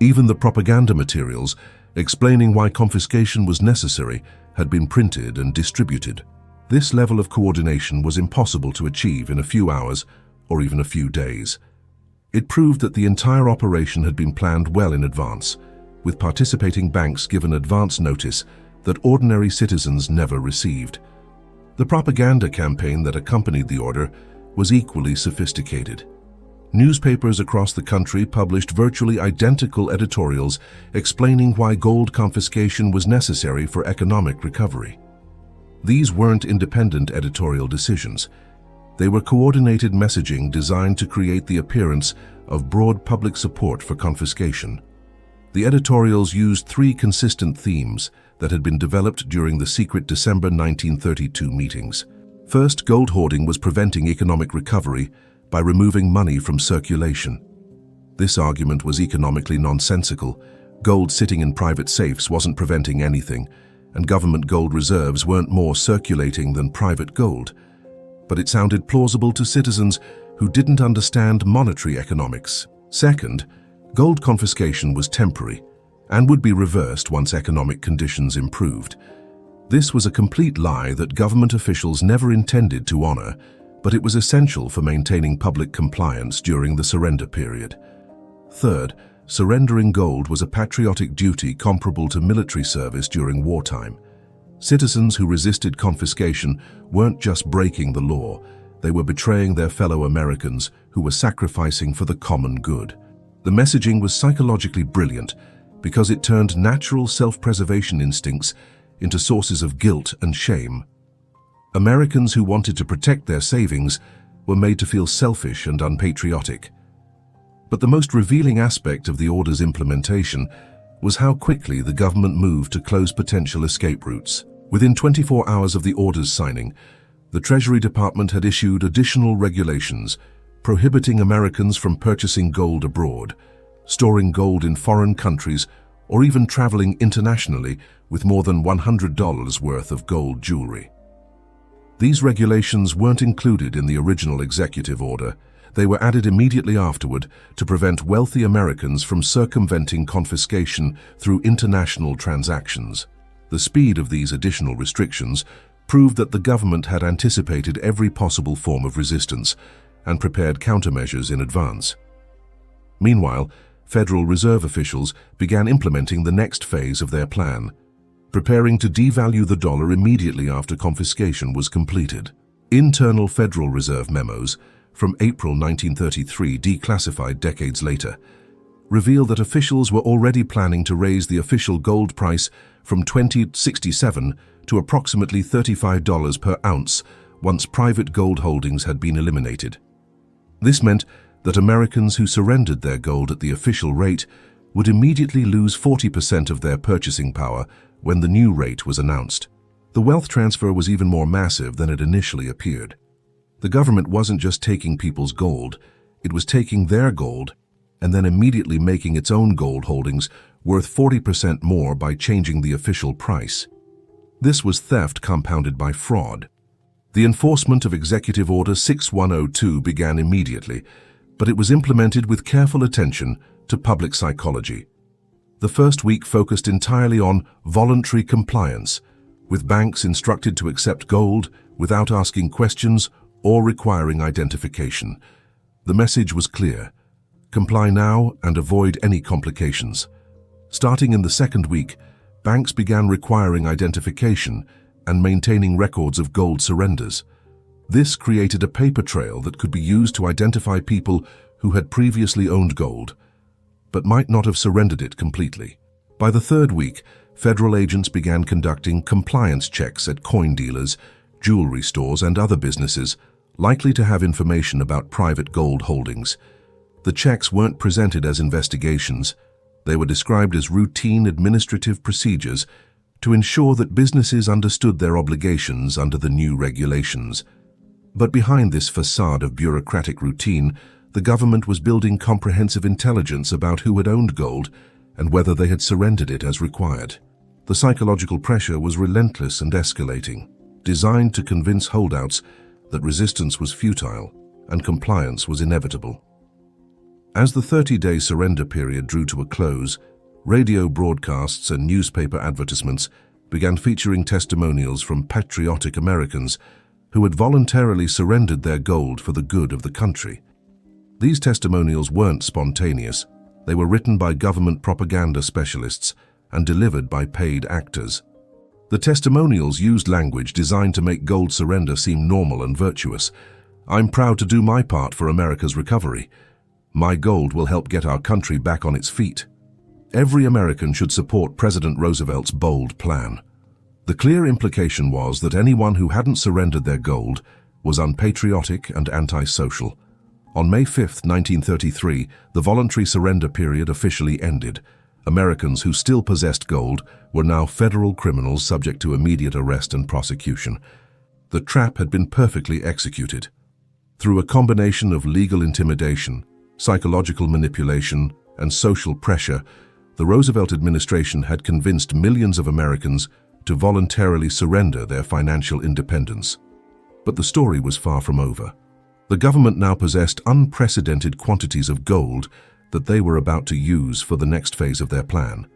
S1: Even the propaganda materials explaining why confiscation was necessary had been printed and distributed. This level of coordination was impossible to achieve in a few hours or even a few days. It proved that the entire operation had been planned well in advance, with participating banks given advance notice that ordinary citizens never received. The propaganda campaign that accompanied the order was equally sophisticated. Newspapers across the country published virtually identical editorials explaining why gold confiscation was necessary for economic recovery. These weren't independent editorial decisions. They were coordinated messaging designed to create the appearance of broad public support for confiscation. The editorials used three consistent themes that had been developed during the secret December 1932 meetings. First, gold hoarding was preventing economic recovery by removing money from circulation. This argument was economically nonsensical. Gold sitting in private safes wasn't preventing anything, and government gold reserves weren't more circulating than private gold. But it sounded plausible to citizens who didn't understand monetary economics. Second, gold confiscation was temporary and would be reversed once economic conditions improved. This was a complete lie that government officials never intended to honor, but it was essential for maintaining public compliance during the surrender period. Third, surrendering gold was a patriotic duty comparable to military service during wartime. Citizens who resisted confiscation weren't just breaking the law, they were betraying their fellow Americans who were sacrificing for the common good. The messaging was psychologically brilliant because it turned natural self-preservation instincts into sources of guilt and shame. Americans who wanted to protect their savings were made to feel selfish and unpatriotic. But the most revealing aspect of the order's implementation was how quickly the government moved to close potential escape routes. Within 24 hours of the order's signing, the Treasury Department had issued additional regulations prohibiting Americans from purchasing gold abroad, storing gold in foreign countries, or even traveling internationally with more than $100 worth of gold jewelry. These regulations weren't included in the original executive order. They were added immediately afterward to prevent wealthy Americans from circumventing confiscation through international transactions. The speed of these additional restrictions proved that the government had anticipated every possible form of resistance and prepared countermeasures in advance. Meanwhile, Federal Reserve officials began implementing the next phase of their plan, preparing to devalue the dollar immediately after confiscation was completed. Internal Federal Reserve memos from April 1933, declassified decades later, reveal that officials were already planning to raise the official gold price from $20.67 to approximately $35 per ounce once private gold holdings had been eliminated. This meant that Americans who surrendered their gold at the official rate would immediately lose 40% of their purchasing power when the new rate was announced. The wealth transfer was even more massive than it initially appeared. The government wasn't just taking people's gold, it was taking their gold and then immediately making its own gold holdings worth 40% more by changing the official price. This was theft compounded by fraud. The enforcement of Executive Order 6102 began immediately, but it was implemented with careful attention to public psychology. The first week focused entirely on voluntary compliance, with banks instructed to accept gold without asking questions or requiring identification. The message was clear: comply now and avoid any complications. Starting in the second week, banks began requiring identification and maintaining records of gold surrenders. This created a paper trail that could be used to identify people who had previously owned gold, but might not have surrendered it completely. By the third week, federal agents began conducting compliance checks at coin dealers, jewelry stores, and other businesses, likely to have information about private gold holdings. The checks weren't presented as investigations. They were described as routine administrative procedures to ensure that businesses understood their obligations under the new regulations. But behind this facade of bureaucratic routine, the government was building comprehensive intelligence about who had owned gold and whether they had surrendered it as required. The psychological pressure was relentless and escalating, designed to convince holdouts that resistance was futile and compliance was inevitable. As the 30-day surrender period drew to a close, radio broadcasts and newspaper advertisements began featuring testimonials from patriotic Americans who had voluntarily surrendered their gold for the good of the country. These testimonials weren't spontaneous. They were written by government propaganda specialists and delivered by paid actors. The testimonials used language designed to make gold surrender seem normal and virtuous. "I'm proud to do my part for America's recovery. My gold will help get our country back on its feet. Every American should support President Roosevelt's bold plan." The clear implication was that anyone who hadn't surrendered their gold was unpatriotic and antisocial. On May 5, 1933, the voluntary surrender period officially ended. Americans who still possessed gold were now federal criminals subject to immediate arrest and prosecution. The trap had been perfectly executed. Through a combination of legal intimidation, psychological manipulation, and social pressure, the Roosevelt administration had convinced millions of Americans to voluntarily surrender their financial independence. But the story was far from over. The government now possessed unprecedented quantities of gold that they were about to use for the next phase of their plan,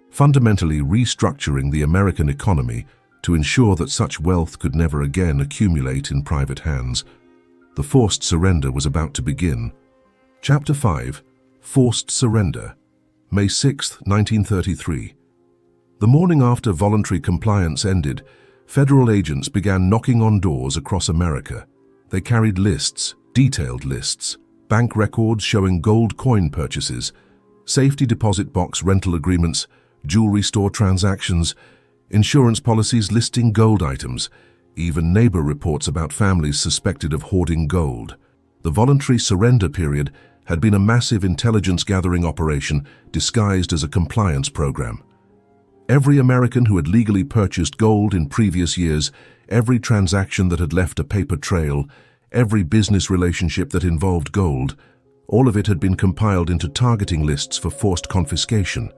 S1: fundamentally restructuring the American economy to ensure that such wealth could never again accumulate in private hands. The forced surrender was about to begin. Chapter 5. Forced Surrender. May 6, 1933. The morning after voluntary compliance ended, federal agents began knocking on doors across America. They carried lists, detailed lists, bank records showing gold coin purchases, safety deposit box rental agreements, jewelry store transactions, insurance policies listing gold items, even neighbor reports about families suspected of hoarding gold. The voluntary surrender period had been a massive intelligence-gathering operation disguised as a compliance program. Every American who had legally purchased gold in previous years, every transaction that had left a paper trail, every business relationship that involved gold, all of it had been compiled into targeting lists for forced confiscation.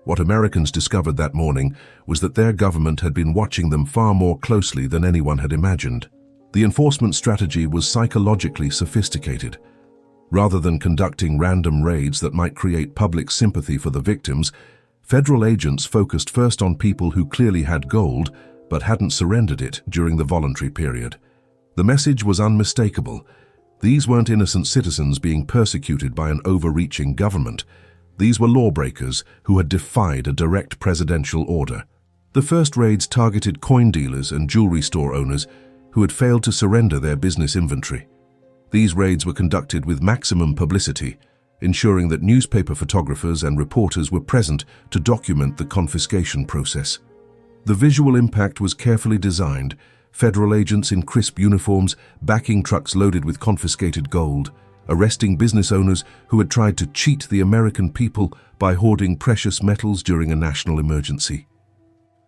S1: What Americans discovered that morning was that their government had been watching them far more closely than anyone had imagined. The enforcement strategy was psychologically sophisticated. Rather than conducting random raids that might create public sympathy for the victims, federal agents focused first on people who clearly had gold but hadn't surrendered it during the voluntary period. The message was unmistakable. These weren't innocent citizens being persecuted by an overreaching government. These were lawbreakers who had defied a direct presidential order. The first raids targeted coin dealers and jewelry store owners who had failed to surrender their business inventory. These raids were conducted with maximum publicity, ensuring that newspaper photographers and reporters were present to document the confiscation process. The visual impact was carefully designed, federal agents in crisp uniforms backing trucks loaded with confiscated gold, arresting business owners who had tried to cheat the American people by hoarding precious metals during a national emergency.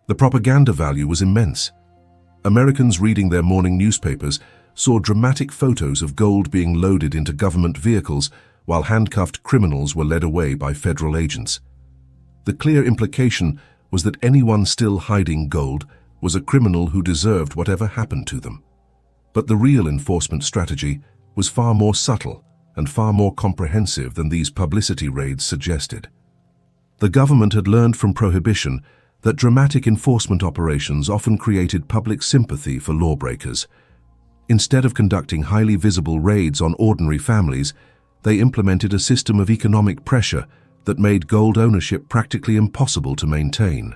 S1: The propaganda value was immense. Americans reading their morning newspapers saw dramatic photos of gold being loaded into government vehicles while handcuffed criminals were led away by federal agents. The clear implication was that anyone still hiding gold was a criminal who deserved whatever happened to them. But the real enforcement strategy was far more subtle and far more comprehensive than these publicity raids suggested. The government had learned from Prohibition that dramatic enforcement operations often created public sympathy for lawbreakers. Instead of conducting highly visible raids on ordinary families, they implemented a system of economic pressure that made gold ownership practically impossible to maintain.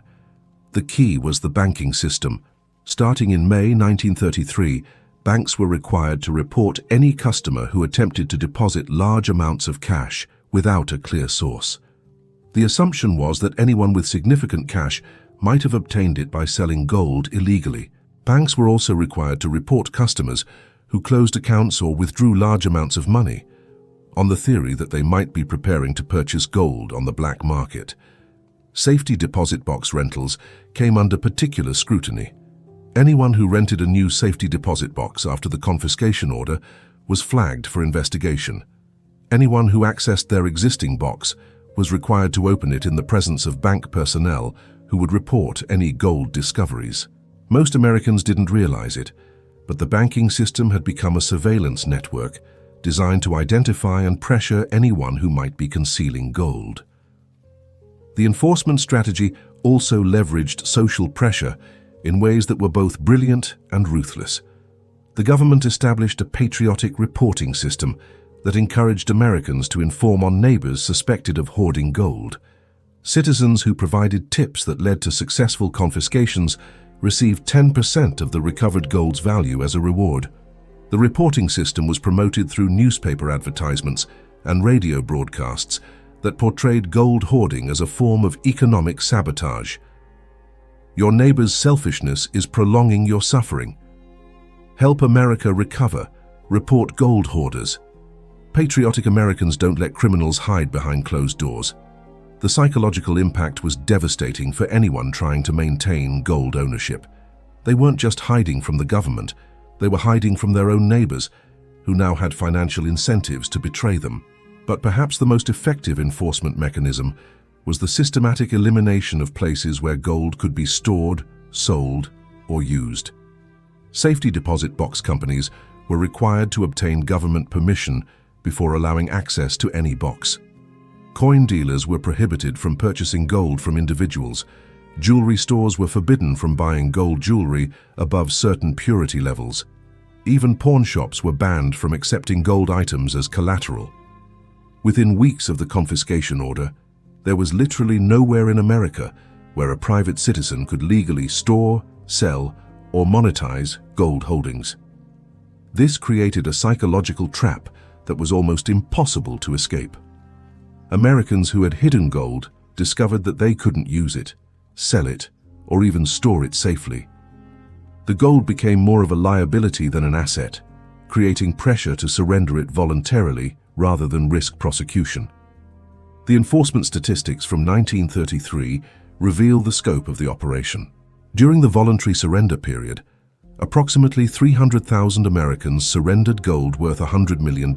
S1: The key was the banking system. Starting in May 1933, banks were required to report any customer who attempted to deposit large amounts of cash without a clear source. The assumption was that anyone with significant cash might have obtained it by selling gold illegally. Banks were also required to report customers who closed accounts or withdrew large amounts of money, on the theory that they might be preparing to purchase gold on the black market. Safety deposit box rentals came under particular scrutiny. Anyone who rented a new safety deposit box after the confiscation order was flagged for investigation. Anyone who accessed their existing box was required to open it in the presence of bank personnel who would report any gold discoveries. Most Americans didn't realize it, but the banking system had become a surveillance network designed to identify and pressure anyone who might be concealing gold. The enforcement strategy also leveraged social pressure in ways that were both brilliant and ruthless. The government established a patriotic reporting system that encouraged Americans to inform on neighbors suspected of hoarding gold. Citizens who provided tips that led to successful confiscations received 10% of the recovered gold's value as a reward. The reporting system was promoted through newspaper advertisements and radio broadcasts that portrayed gold hoarding as a form of economic sabotage. Your neighbor's selfishness is prolonging your suffering. Help America recover. Report gold hoarders. Patriotic Americans don't let criminals hide behind closed doors. The psychological impact was devastating for anyone trying to maintain gold ownership. They weren't just hiding from the government, they were hiding from their own neighbors, who now had financial incentives to betray them. But perhaps the most effective enforcement mechanism was the systematic elimination of places where gold could be stored, sold, or used. Safety deposit box companies were required to obtain government permission before allowing access to any box. Coin dealers were prohibited from purchasing gold from individuals. Jewelry stores were forbidden from buying gold jewelry above certain purity levels. Even pawn shops were banned from accepting gold items as collateral. Within weeks of the confiscation order, there was literally nowhere in America where a private citizen could legally store, sell, or monetize gold holdings. This created a psychological trap that was almost impossible to escape. Americans who had hidden gold discovered that they couldn't use it, sell it, or even store it safely. The gold became more of a liability than an asset, creating pressure to surrender it voluntarily rather than risk prosecution. The enforcement statistics from 1933 reveal the scope of the operation. During the voluntary surrender period, approximately 300,000 Americans surrendered gold worth $100 million.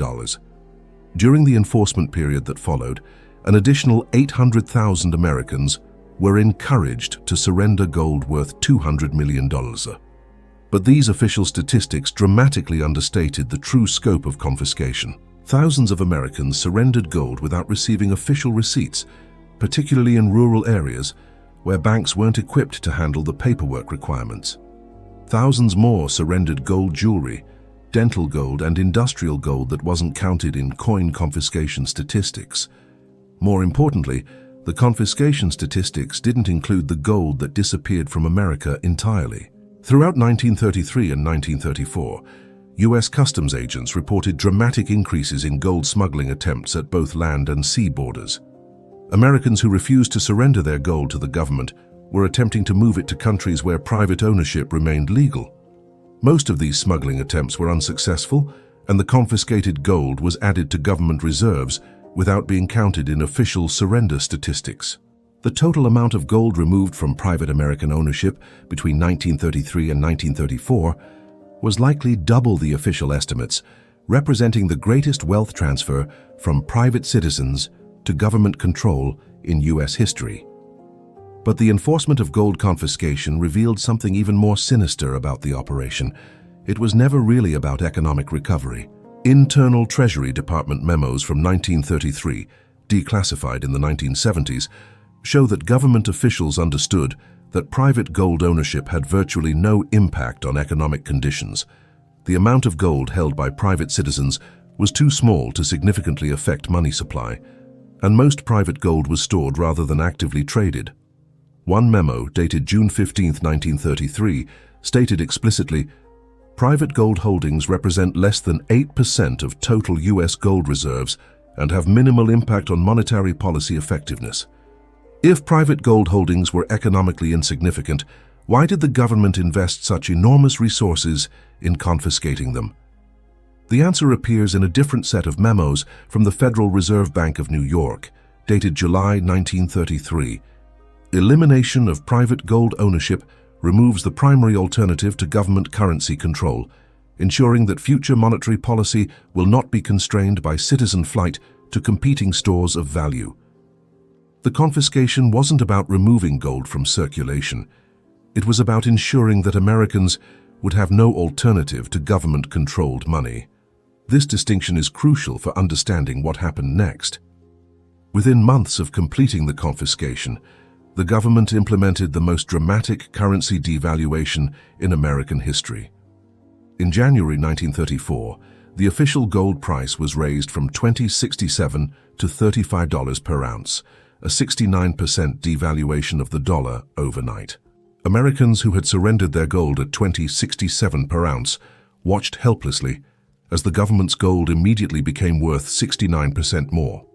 S1: During the enforcement period that followed, an additional 800,000 Americans were encouraged to surrender gold worth $200 million. But these official statistics dramatically understated the true scope of confiscation. Thousands of Americans surrendered gold without receiving official receipts, particularly in rural areas where banks weren't equipped to handle the paperwork requirements. Thousands more surrendered gold jewelry, dental gold, and industrial gold that wasn't counted in coin confiscation statistics. More importantly, the confiscation statistics didn't include the gold that disappeared from America entirely. Throughout 1933 and 1934, U.S. customs agents reported dramatic increases in gold smuggling attempts at both land and sea borders. Americans who refused to surrender their gold to the government were attempting to move it to countries where private ownership remained legal. Most of these smuggling attempts were unsuccessful, and the confiscated gold was added to government reserves without being counted in official surrender statistics. The total amount of gold removed from private American ownership between 1933 and 1934 was likely double the official estimates, representing the greatest wealth transfer from private citizens to government control in U.S. history. But the enforcement of gold confiscation revealed something even more sinister about the operation. It was never really about economic recovery. Internal Treasury Department memos from 1933, declassified in the 1970s, show that government officials understood that private gold ownership had virtually no impact on economic conditions. The amount of gold held by private citizens was too small to significantly affect money supply, and most private gold was stored rather than actively traded. One memo, dated June 15, 1933, stated explicitly, "Private gold holdings represent less than 8% of total U.S. gold reserves and have minimal impact on monetary policy effectiveness." If private gold holdings were economically insignificant, why did the government invest such enormous resources in confiscating them? The answer appears in a different set of memos from the Federal Reserve Bank of New York, dated July 1933. Elimination of private gold ownership removes the primary alternative to government currency control, ensuring that future monetary policy will not be constrained by citizen flight to competing stores of value. The confiscation wasn't about removing gold from circulation. It was about ensuring that Americans would have no alternative to government-controlled money. This distinction is crucial for understanding what happened next. Within months of completing the confiscation, the government implemented the most dramatic currency devaluation in American history. In January 1934, the official gold price was raised from $20.67 to $35 per ounce, a 69% devaluation of the dollar overnight. Americans who had surrendered their gold at $20.67 per ounce watched helplessly as the government's gold immediately became worth 69% more.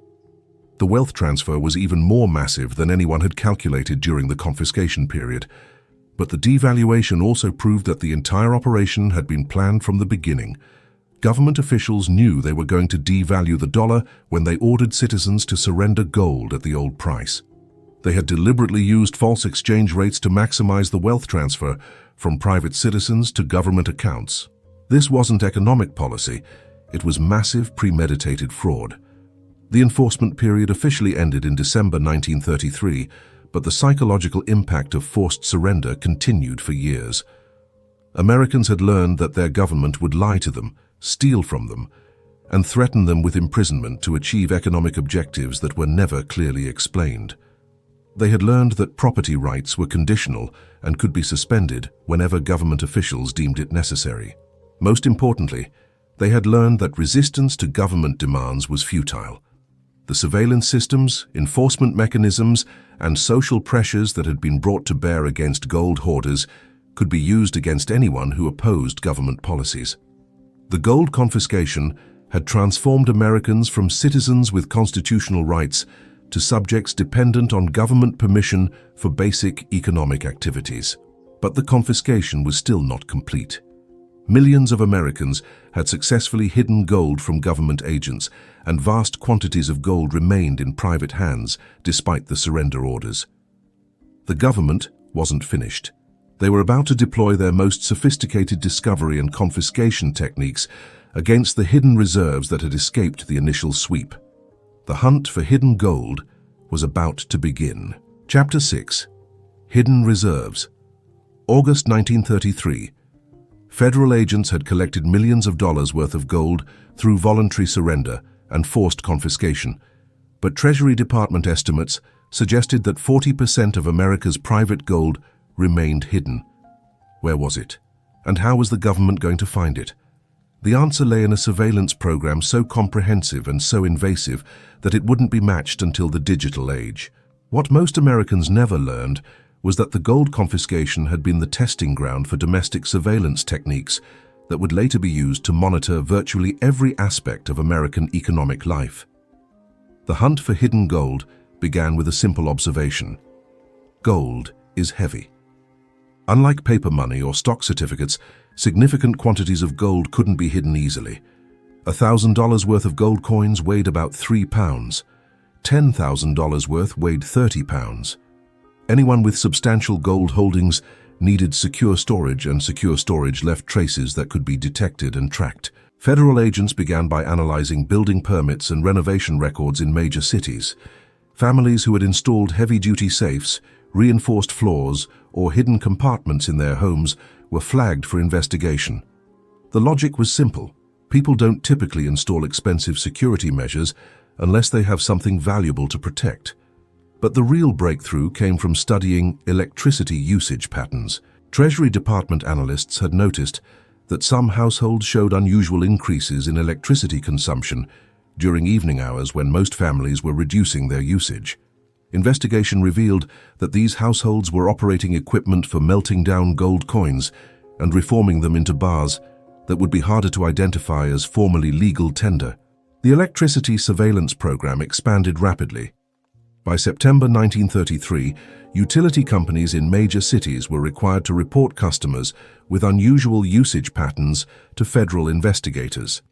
S1: The wealth transfer was even more massive than anyone had calculated during the confiscation period, but the devaluation also proved that the entire operation had been planned from the beginning. Government officials knew they were going to devalue the dollar when they ordered citizens to surrender gold at the old price. They had deliberately used false exchange rates to maximize the wealth transfer from private citizens to government accounts. This wasn't economic policy, it was massive premeditated fraud. The enforcement period officially ended in December 1933, but the psychological impact of forced surrender continued for years. Americans had learned that their government would lie to them, steal from them, and threaten them with imprisonment to achieve economic objectives that were never clearly explained. They had learned that property rights were conditional and could be suspended whenever government officials deemed it necessary. Most importantly, they had learned that resistance to government demands was futile. The surveillance systems, enforcement mechanisms, and social pressures that had been brought to bear against gold hoarders could be used against anyone who opposed government policies. The gold confiscation had transformed Americans from citizens with constitutional rights to subjects dependent on government permission for basic economic activities. But the confiscation was still not complete. Millions of Americans had successfully hidden gold from government agents, and vast quantities of gold remained in private hands despite the surrender orders. The government wasn't finished. They were about to deploy their most sophisticated discovery and confiscation techniques against the hidden reserves that had escaped the initial sweep. The hunt for hidden gold was about to begin. Chapter 6. Hidden Reserves. August 1933. Federal agents had collected millions of dollars worth of gold through voluntary surrender and forced confiscation, but Treasury Department estimates suggested that 40% of America's private gold remained hidden. Where was it? And how was the government going to find it? The answer lay in a surveillance program so comprehensive and so invasive that it wouldn't be matched until the digital age. What most Americans never learned was that the gold confiscation had been the testing ground for domestic surveillance techniques that would later be used to monitor virtually every aspect of American economic life. The hunt for hidden gold began with a simple observation. Gold is heavy. Unlike paper money or stock certificates, significant quantities of gold couldn't be hidden easily. $1,000 worth of gold coins weighed about 3 pounds. $10,000 worth weighed 30 pounds. Anyone with substantial gold holdings needed secure storage, and secure storage left traces that could be detected and tracked. Federal agents began by analyzing building permits and renovation records in major cities. Families who had installed heavy-duty safes, reinforced floors, or hidden compartments in their homes were flagged for investigation. The logic was simple. People don't typically install expensive security measures unless they have something valuable to protect. But the real breakthrough came from studying electricity usage patterns. Treasury Department analysts had noticed that some households showed unusual increases in electricity consumption during evening hours when most families were reducing their usage. Investigation revealed that these households were operating equipment for melting down gold coins and reforming them into bars that would be harder to identify as formerly legal tender. The electricity surveillance program expanded rapidly. By September 1933, utility companies in major cities were required to report customers with unusual usage patterns to federal investigators.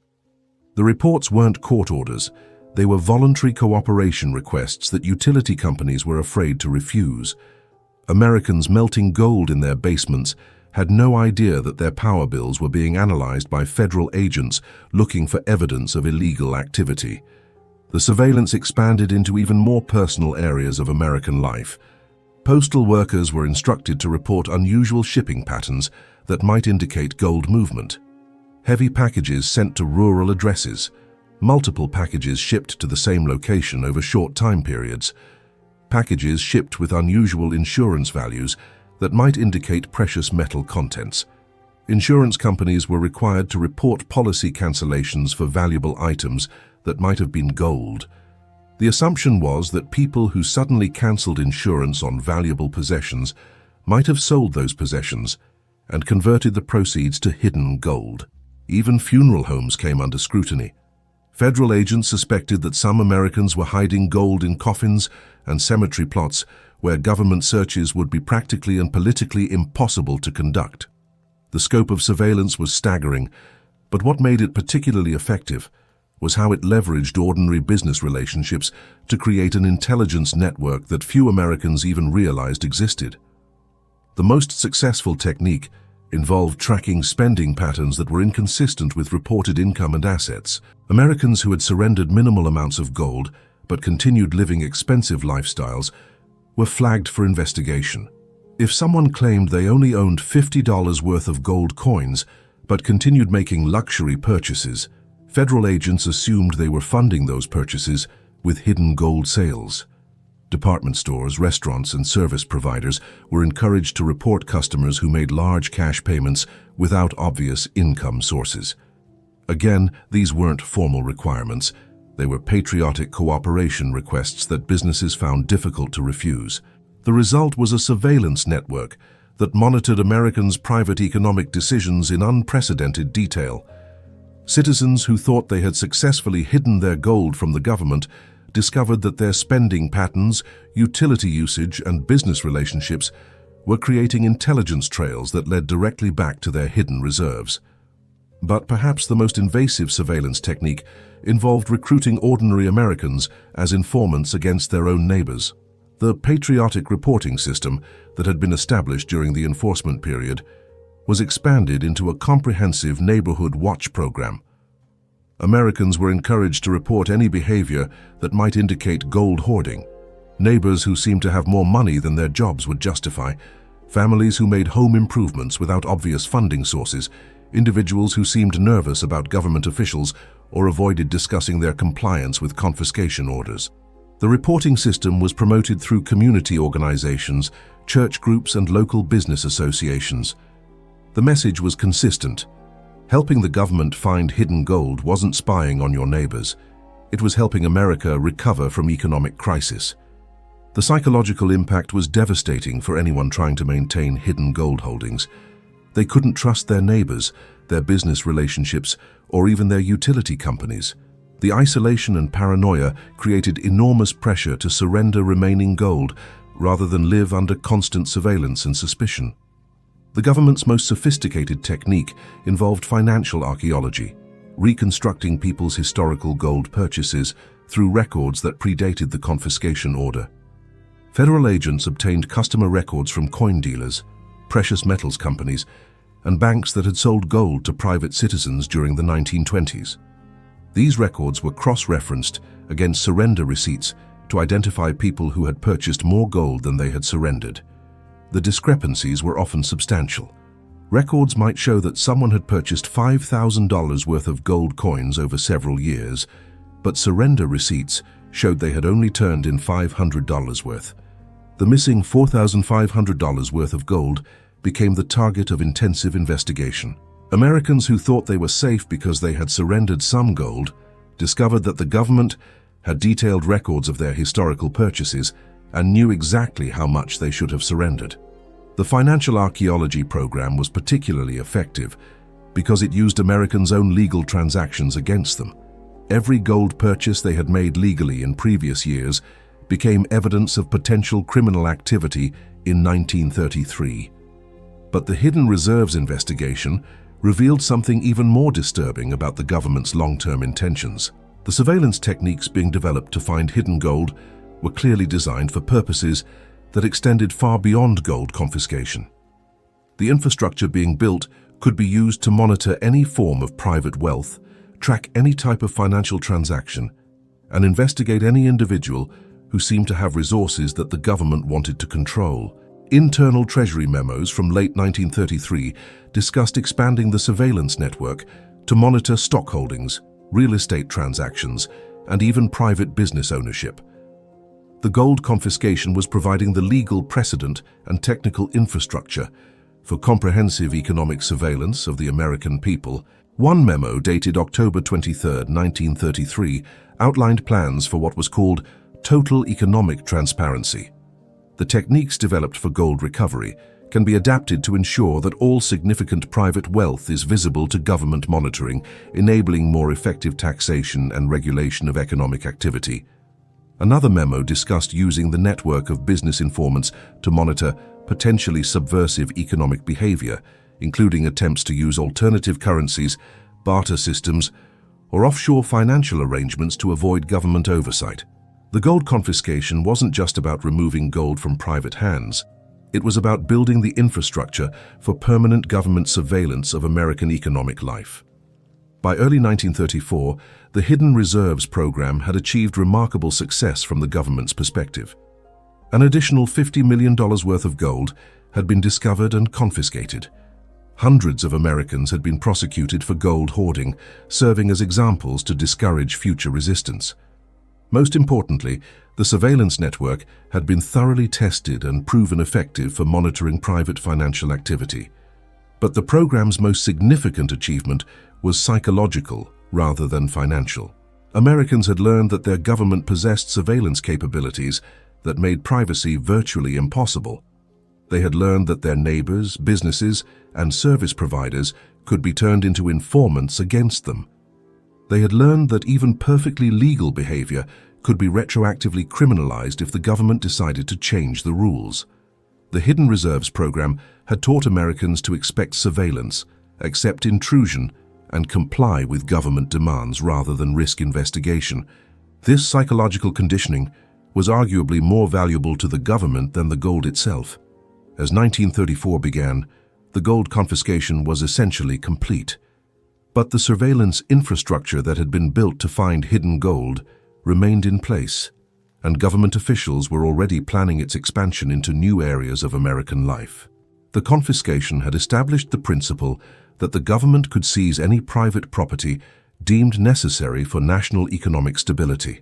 S1: The reports weren't court orders. They were voluntary cooperation requests that utility companies were afraid to refuse. Americans melting gold in their basements had no idea that their power bills were being analyzed by federal agents looking for evidence of illegal activity. The surveillance expanded into even more personal areas of American life. Postal workers were instructed to report unusual shipping patterns that might indicate gold movement. Heavy packages sent to rural addresses. Multiple packages shipped to the same location over short time periods. Packages shipped with unusual insurance values that might indicate precious metal contents. Insurance companies were required to report policy cancellations for valuable items that might have been gold. The assumption was that people who suddenly cancelled insurance on valuable possessions might have sold those possessions and converted the proceeds to hidden gold. Even funeral homes came under scrutiny. Federal agents suspected that some Americans were hiding gold in coffins and cemetery plots where government searches would be practically and politically impossible to conduct. The scope of surveillance was staggering, but what made it particularly effective was how it leveraged ordinary business relationships to create an intelligence network that few Americans even realized existed. The most successful technique involved tracking spending patterns that were inconsistent with reported income and assets. Americans who had surrendered minimal amounts of gold but continued living expensive lifestyles were flagged for investigation. If someone claimed they only owned $50 worth of gold coins but continued making luxury purchases, federal agents assumed they were funding those purchases with hidden gold sales. Department stores, restaurants, and service providers were encouraged to report customers who made large cash payments without obvious income sources. Again, these weren't formal requirements. They were patriotic cooperation requests that businesses found difficult to refuse. The result was a surveillance network that monitored Americans' private economic decisions in unprecedented detail. Citizens who thought they had successfully hidden their gold from the government discovered that their spending patterns, utility usage, and business relationships were creating intelligence trails that led directly back to their hidden reserves. But perhaps the most invasive surveillance technique involved recruiting ordinary Americans as informants against their own neighbors. The patriotic reporting system that had been established during the enforcement period was expanded into a comprehensive neighborhood watch program. Americans were encouraged to report any behavior that might indicate gold hoarding. Neighbors who seemed to have more money than their jobs would justify, families who made home improvements without obvious funding sources, individuals who seemed nervous about government officials or avoided discussing their compliance with confiscation orders. The reporting system was promoted through community organizations, church groups, and local business associations. The message was consistent. Helping the government find hidden gold wasn't spying on your neighbors. It was helping America recover from economic crisis. The psychological impact was devastating for anyone trying to maintain hidden gold holdings. They couldn't trust their neighbors, their business relationships, or even their utility companies. The isolation and paranoia created enormous pressure to surrender remaining gold rather than live under constant surveillance and suspicion. The government's most sophisticated technique involved financial archaeology, reconstructing people's historical gold purchases through records that predated the confiscation order. Federal agents obtained customer records from coin dealers, precious metals companies, and banks that had sold gold to private citizens during the 1920s. These records were cross-referenced against surrender receipts to identify people who had purchased more gold than they had surrendered. The discrepancies were often substantial. Records might show that someone had purchased $5,000 worth of gold coins over several years, but surrender receipts showed they had only turned in $500 worth. The missing $4,500 worth of gold became the target of intensive investigation. Americans who thought they were safe because they had surrendered some gold discovered that the government had detailed records of their historical purchases and knew exactly how much they should have surrendered. The financial archaeology program was particularly effective because it used Americans' own legal transactions against them. Every gold purchase they had made legally in previous years became evidence of potential criminal activity in 1933. But the hidden reserves investigation revealed something even more disturbing about the government's long-term intentions. The surveillance techniques being developed to find hidden gold were clearly designed for purposes that extended far beyond gold confiscation. The infrastructure being built could be used to monitor any form of private wealth, track any type of financial transaction, and investigate any individual who seemed to have resources that the government wanted to control. Internal Treasury memos from late 1933 discussed expanding the surveillance network to monitor stock holdings, real estate transactions, and even private business ownership. The gold confiscation was providing the legal precedent and technical infrastructure for comprehensive economic surveillance of the American people. One memo dated October 23, 1933, outlined plans for what was called total economic transparency. The techniques developed for gold recovery can be adapted to ensure that all significant private wealth is visible to government monitoring, enabling more effective taxation and regulation of economic activity. Another memo discussed using the network of business informants to monitor potentially subversive economic behavior, including attempts to use alternative currencies, barter systems, or offshore financial arrangements to avoid government oversight. The gold confiscation wasn't just about removing gold from private hands. It was about building the infrastructure for permanent government surveillance of American economic life. By early 1934, the Hidden Reserves program had achieved remarkable success from the government's perspective. An additional $50 million worth of gold had been discovered and confiscated. Hundreds of Americans had been prosecuted for gold hoarding, serving as examples to discourage future resistance. Most importantly, the surveillance network had been thoroughly tested and proven effective for monitoring private financial activity. But the program's most significant achievement was psychological rather than financial. Americans had learned that their government possessed surveillance capabilities that made privacy virtually impossible. They had learned that their neighbors, businesses, and service providers could be turned into informants against them. They had learned that even perfectly legal behavior could be retroactively criminalized if the government decided to change the rules. The Hidden Reserves program had taught Americans to expect surveillance, accept intrusion, and comply with government demands rather than risk investigation. This psychological conditioning was arguably more valuable to the government than the gold itself. As 1934 began, the gold confiscation was essentially complete. But the surveillance infrastructure that had been built to find hidden gold remained in place, and government officials were already planning its expansion into new areas of American life. The confiscation had established the principle that the government could seize any private property deemed necessary for national economic stability.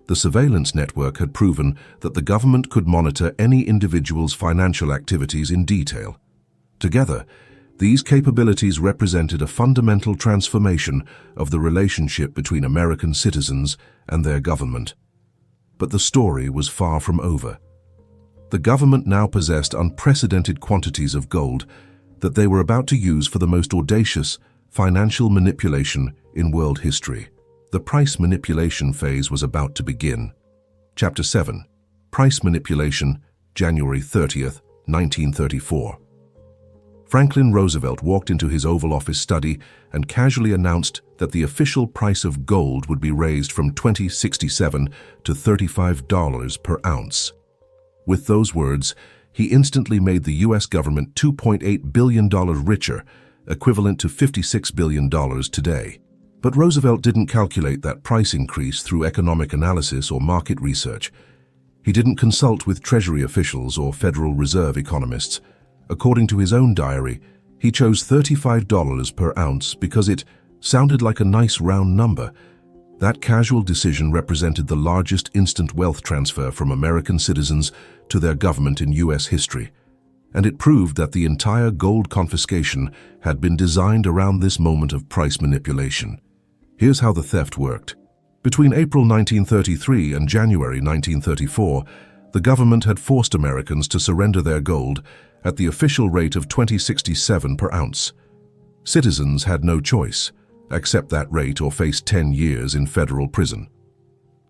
S1: The surveillance network had proven that the government could monitor any individual's financial activities in detail. Together, these capabilities represented a fundamental transformation of the relationship between American citizens and their government. But the story was far from over. The government now possessed unprecedented quantities of gold that they were about to use for the most audacious financial manipulation in world history. The price manipulation phase was about to begin. Chapter 7. Price Manipulation, January 30th, 1934. Franklin Roosevelt walked into his Oval Office study and casually announced that the official price of gold would be raised from $20.67 to $35 per ounce. With those words, he instantly made the U.S. government $2.8 billion richer, equivalent to $56 billion today. But Roosevelt didn't calculate that price increase through economic analysis or market research. He didn't consult with Treasury officials or Federal Reserve economists. According to his own diary, he chose $35 per ounce because it sounded like a nice round number. That casual decision represented the largest instant wealth transfer from American citizens to their government in U.S. history. And it proved that the entire gold confiscation had been designed around this moment of price manipulation. Here's how the theft worked. Between April 1933 and January 1934, the government had forced Americans to surrender their gold at the official rate of $20.67 per ounce. Citizens had no choice. Accept that rate or face 10 years in federal prison.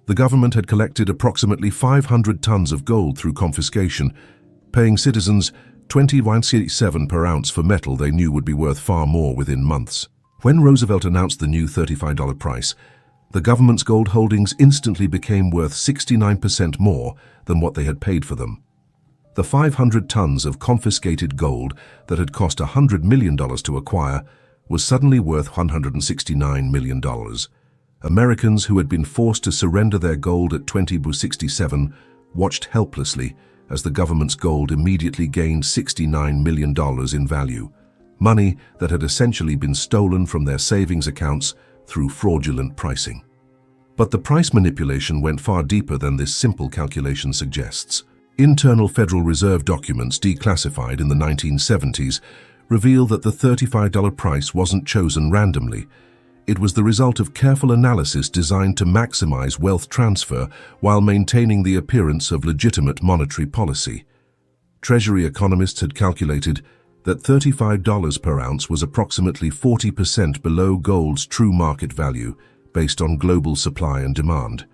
S1: The government had collected approximately 500 tons of gold through confiscation, paying citizens $20.7 per ounce for metal they knew would be worth far more within months. When Roosevelt announced the new $35 price, the government's gold holdings instantly became worth 69% more than what they had paid for them. The 500 tons of confiscated gold that had cost $100 million to acquire was suddenly worth $169 million. Americans who had been forced to surrender their gold at $20.67 watched helplessly as the government's gold immediately gained $69 million in value, money that had essentially been stolen from their savings accounts through fraudulent pricing. But the price manipulation went far deeper than this simple calculation suggests. Internal Federal Reserve documents declassified in the 1970s reveal that the $35 price wasn't chosen randomly. It was the result of careful analysis designed to maximize wealth transfer while maintaining the appearance of legitimate monetary policy. Treasury economists had calculated that $35 per ounce was approximately 40% below gold's true market value based on global supply and demand.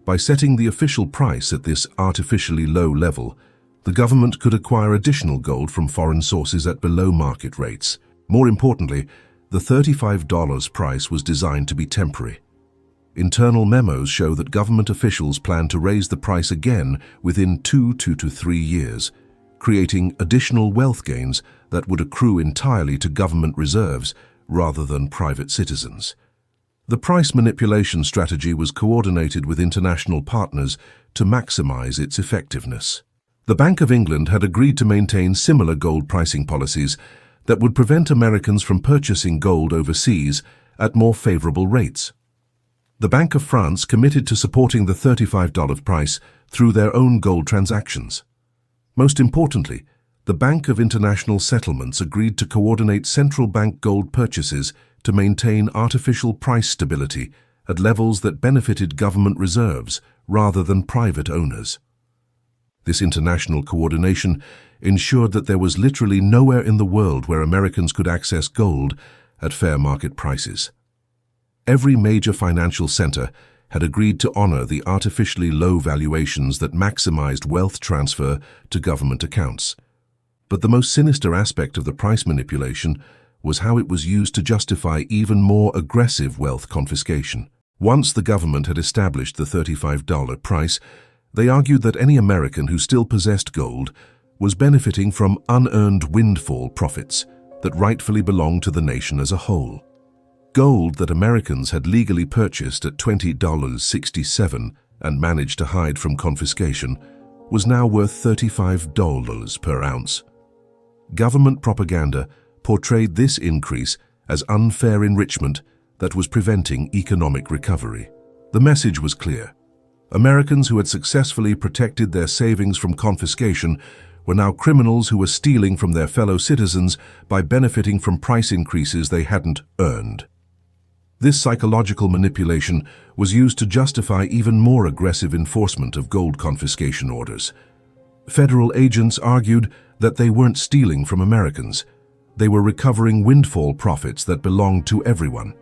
S1: By setting the official price at this artificially low level, the government could acquire additional gold from foreign sources at below market rates. More importantly, the $35 price was designed to be temporary. Internal memos show that government officials plan to raise the price again within 2 to 3 years, creating additional wealth gains that would accrue entirely to government reserves rather than private citizens. The price manipulation strategy was coordinated with international partners to maximize its effectiveness. The Bank of England had agreed to maintain similar gold pricing policies that would prevent Americans from purchasing gold overseas at more favorable rates. The Bank of France committed to supporting the $35 price through their own gold transactions. Most importantly, the Bank of International Settlements agreed to coordinate central bank gold purchases to maintain artificial price stability at levels that benefited government reserves rather than private owners. This international coordination ensured that there was literally nowhere in the world where Americans could access gold at fair market prices. Every major financial center had agreed to honor the artificially low valuations that maximized wealth transfer to government accounts. But the most sinister aspect of the price manipulation was how it was used to justify even more aggressive wealth confiscation. Once the government had established the $35 price, they argued that any American who still possessed gold was benefiting from unearned windfall profits that rightfully belonged to the nation as a whole. Gold that Americans had legally purchased at $20.67 and managed to hide from confiscation was now worth $35 per ounce. Government propaganda portrayed this increase as unfair enrichment that was preventing economic recovery. The message was clear. Americans who had successfully protected their savings from confiscation were now criminals who were stealing from their fellow citizens by benefiting from price increases they hadn't earned. This psychological manipulation was used to justify even more aggressive enforcement of gold confiscation orders. Federal agents argued that they weren't stealing from Americans. They were recovering windfall profits that belonged to everyone.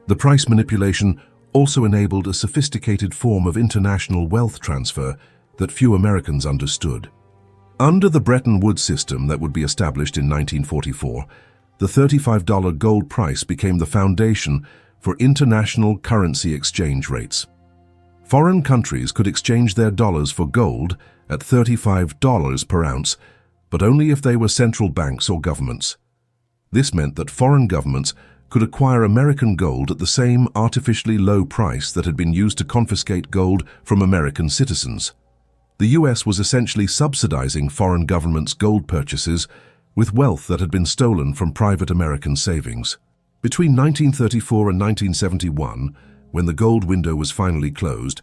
S1: The price manipulation also enabled a sophisticated form of international wealth transfer that few Americans understood. Under the Bretton Woods system that would be established in 1944, the $35 gold price became the foundation for international currency exchange rates. Foreign countries could exchange their dollars for gold at $35 per ounce, but only if they were central banks or governments. This meant that foreign governments could acquire American gold at the same artificially low price that had been used to confiscate gold from American citizens. The US was essentially subsidizing foreign governments' gold purchases with wealth that had been stolen from private American savings. Between 1934 and 1971, when the gold window was finally closed,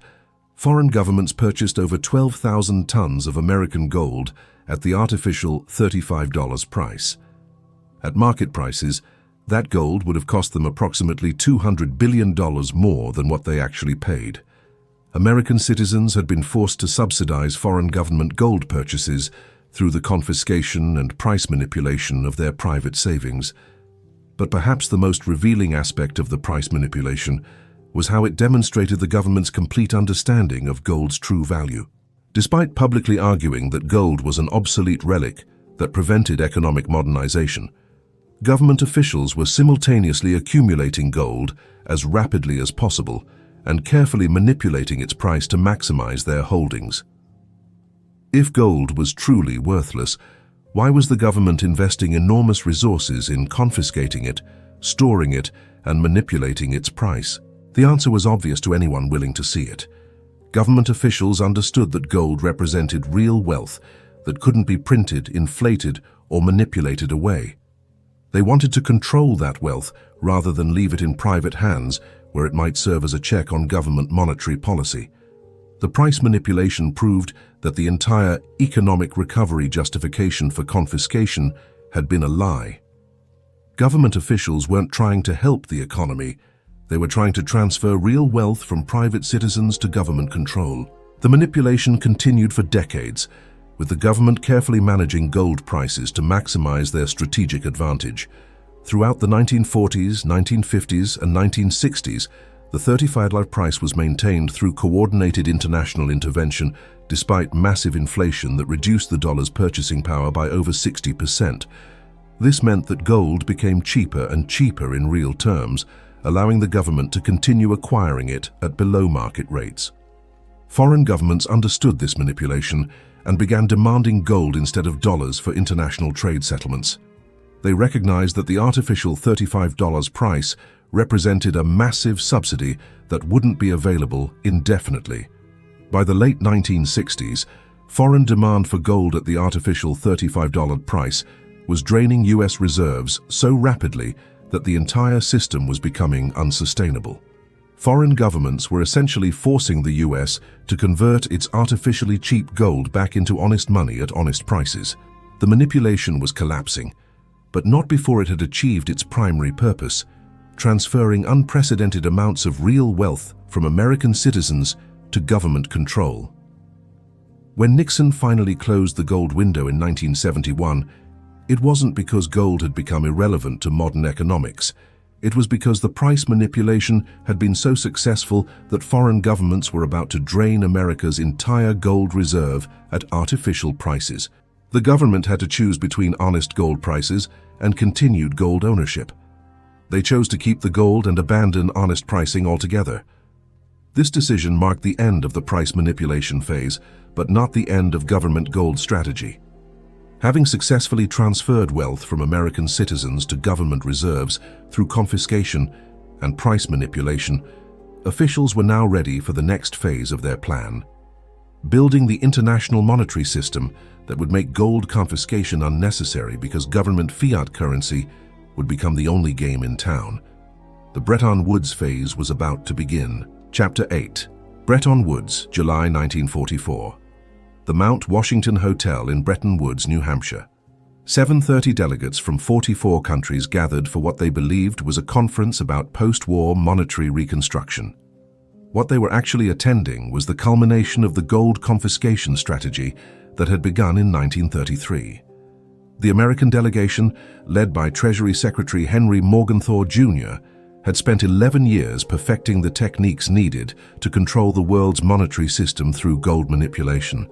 S1: foreign governments purchased over 12,000 tons of American gold at the artificial $35 price. At market prices, that gold would have cost them approximately $200 billion more than what they actually paid. American citizens had been forced to subsidize foreign government gold purchases through the confiscation and price manipulation of their private savings. But perhaps the most revealing aspect of the price manipulation was how it demonstrated the government's complete understanding of gold's true value. Despite publicly arguing that gold was an obsolete relic that prevented economic modernization. Government officials were simultaneously accumulating gold as rapidly as possible and carefully manipulating its price to maximize their holdings. If gold was truly worthless, why was the government investing enormous resources in confiscating it, storing it, and manipulating its price? The answer was obvious to anyone willing to see it. Government officials understood that gold represented real wealth that couldn't be printed, inflated, or manipulated away. They wanted to control that wealth rather than leave it in private hands where it might serve as a check on government monetary policy. The price manipulation proved that the entire economic recovery justification for confiscation had been a lie. Government officials weren't trying to help the economy. They were trying to transfer real wealth from private citizens to government control. The manipulation continued for decades, with the government carefully managing gold prices to maximize their strategic advantage. Throughout the 1940s, 1950s, and 1960s, the $35 price was maintained through coordinated international intervention despite massive inflation that reduced the dollar's purchasing power by over 60%. This meant that gold became cheaper and cheaper in real terms, allowing the government to continue acquiring it at below-market rates. Foreign governments understood this manipulation and began demanding gold instead of dollars for international trade settlements. They recognized that the artificial $35 price represented a massive subsidy that wouldn't be available indefinitely. By the late 1960s, foreign demand for gold at the artificial $35 price was draining US reserves so rapidly that the entire system was becoming unsustainable. Foreign governments were essentially forcing the US to convert its artificially cheap gold back into honest money at honest prices. The manipulation was collapsing, but not before it had achieved its primary purpose, transferring unprecedented amounts of real wealth from American citizens to government control. When Nixon finally closed the gold window in 1971, it wasn't because gold had become irrelevant to modern economics. It was because the price manipulation had been so successful that foreign governments were about to drain America's entire gold reserve at artificial prices. The government had to choose between honest gold prices and continued gold ownership. They chose to keep the gold and abandon honest pricing altogether. This decision marked the end of the price manipulation phase, but not the end of government gold strategy. Having successfully transferred wealth from American citizens to government reserves through confiscation and price manipulation, officials were now ready for the next phase of their plan. Building the international monetary system that would make gold confiscation unnecessary because government fiat currency would become the only game in town. The Bretton Woods phase was about to begin. Chapter 8. Bretton Woods, July 1944. The Mount Washington Hotel in Bretton Woods, New Hampshire. 730 delegates from 44 countries gathered for what they believed was a conference about post-war monetary reconstruction. What they were actually attending was the culmination of the gold confiscation strategy that had begun in 1933. The American delegation, led by Treasury Secretary Henry Morgenthau Jr., had spent 11 years perfecting the techniques needed to control the world's monetary system through gold manipulation.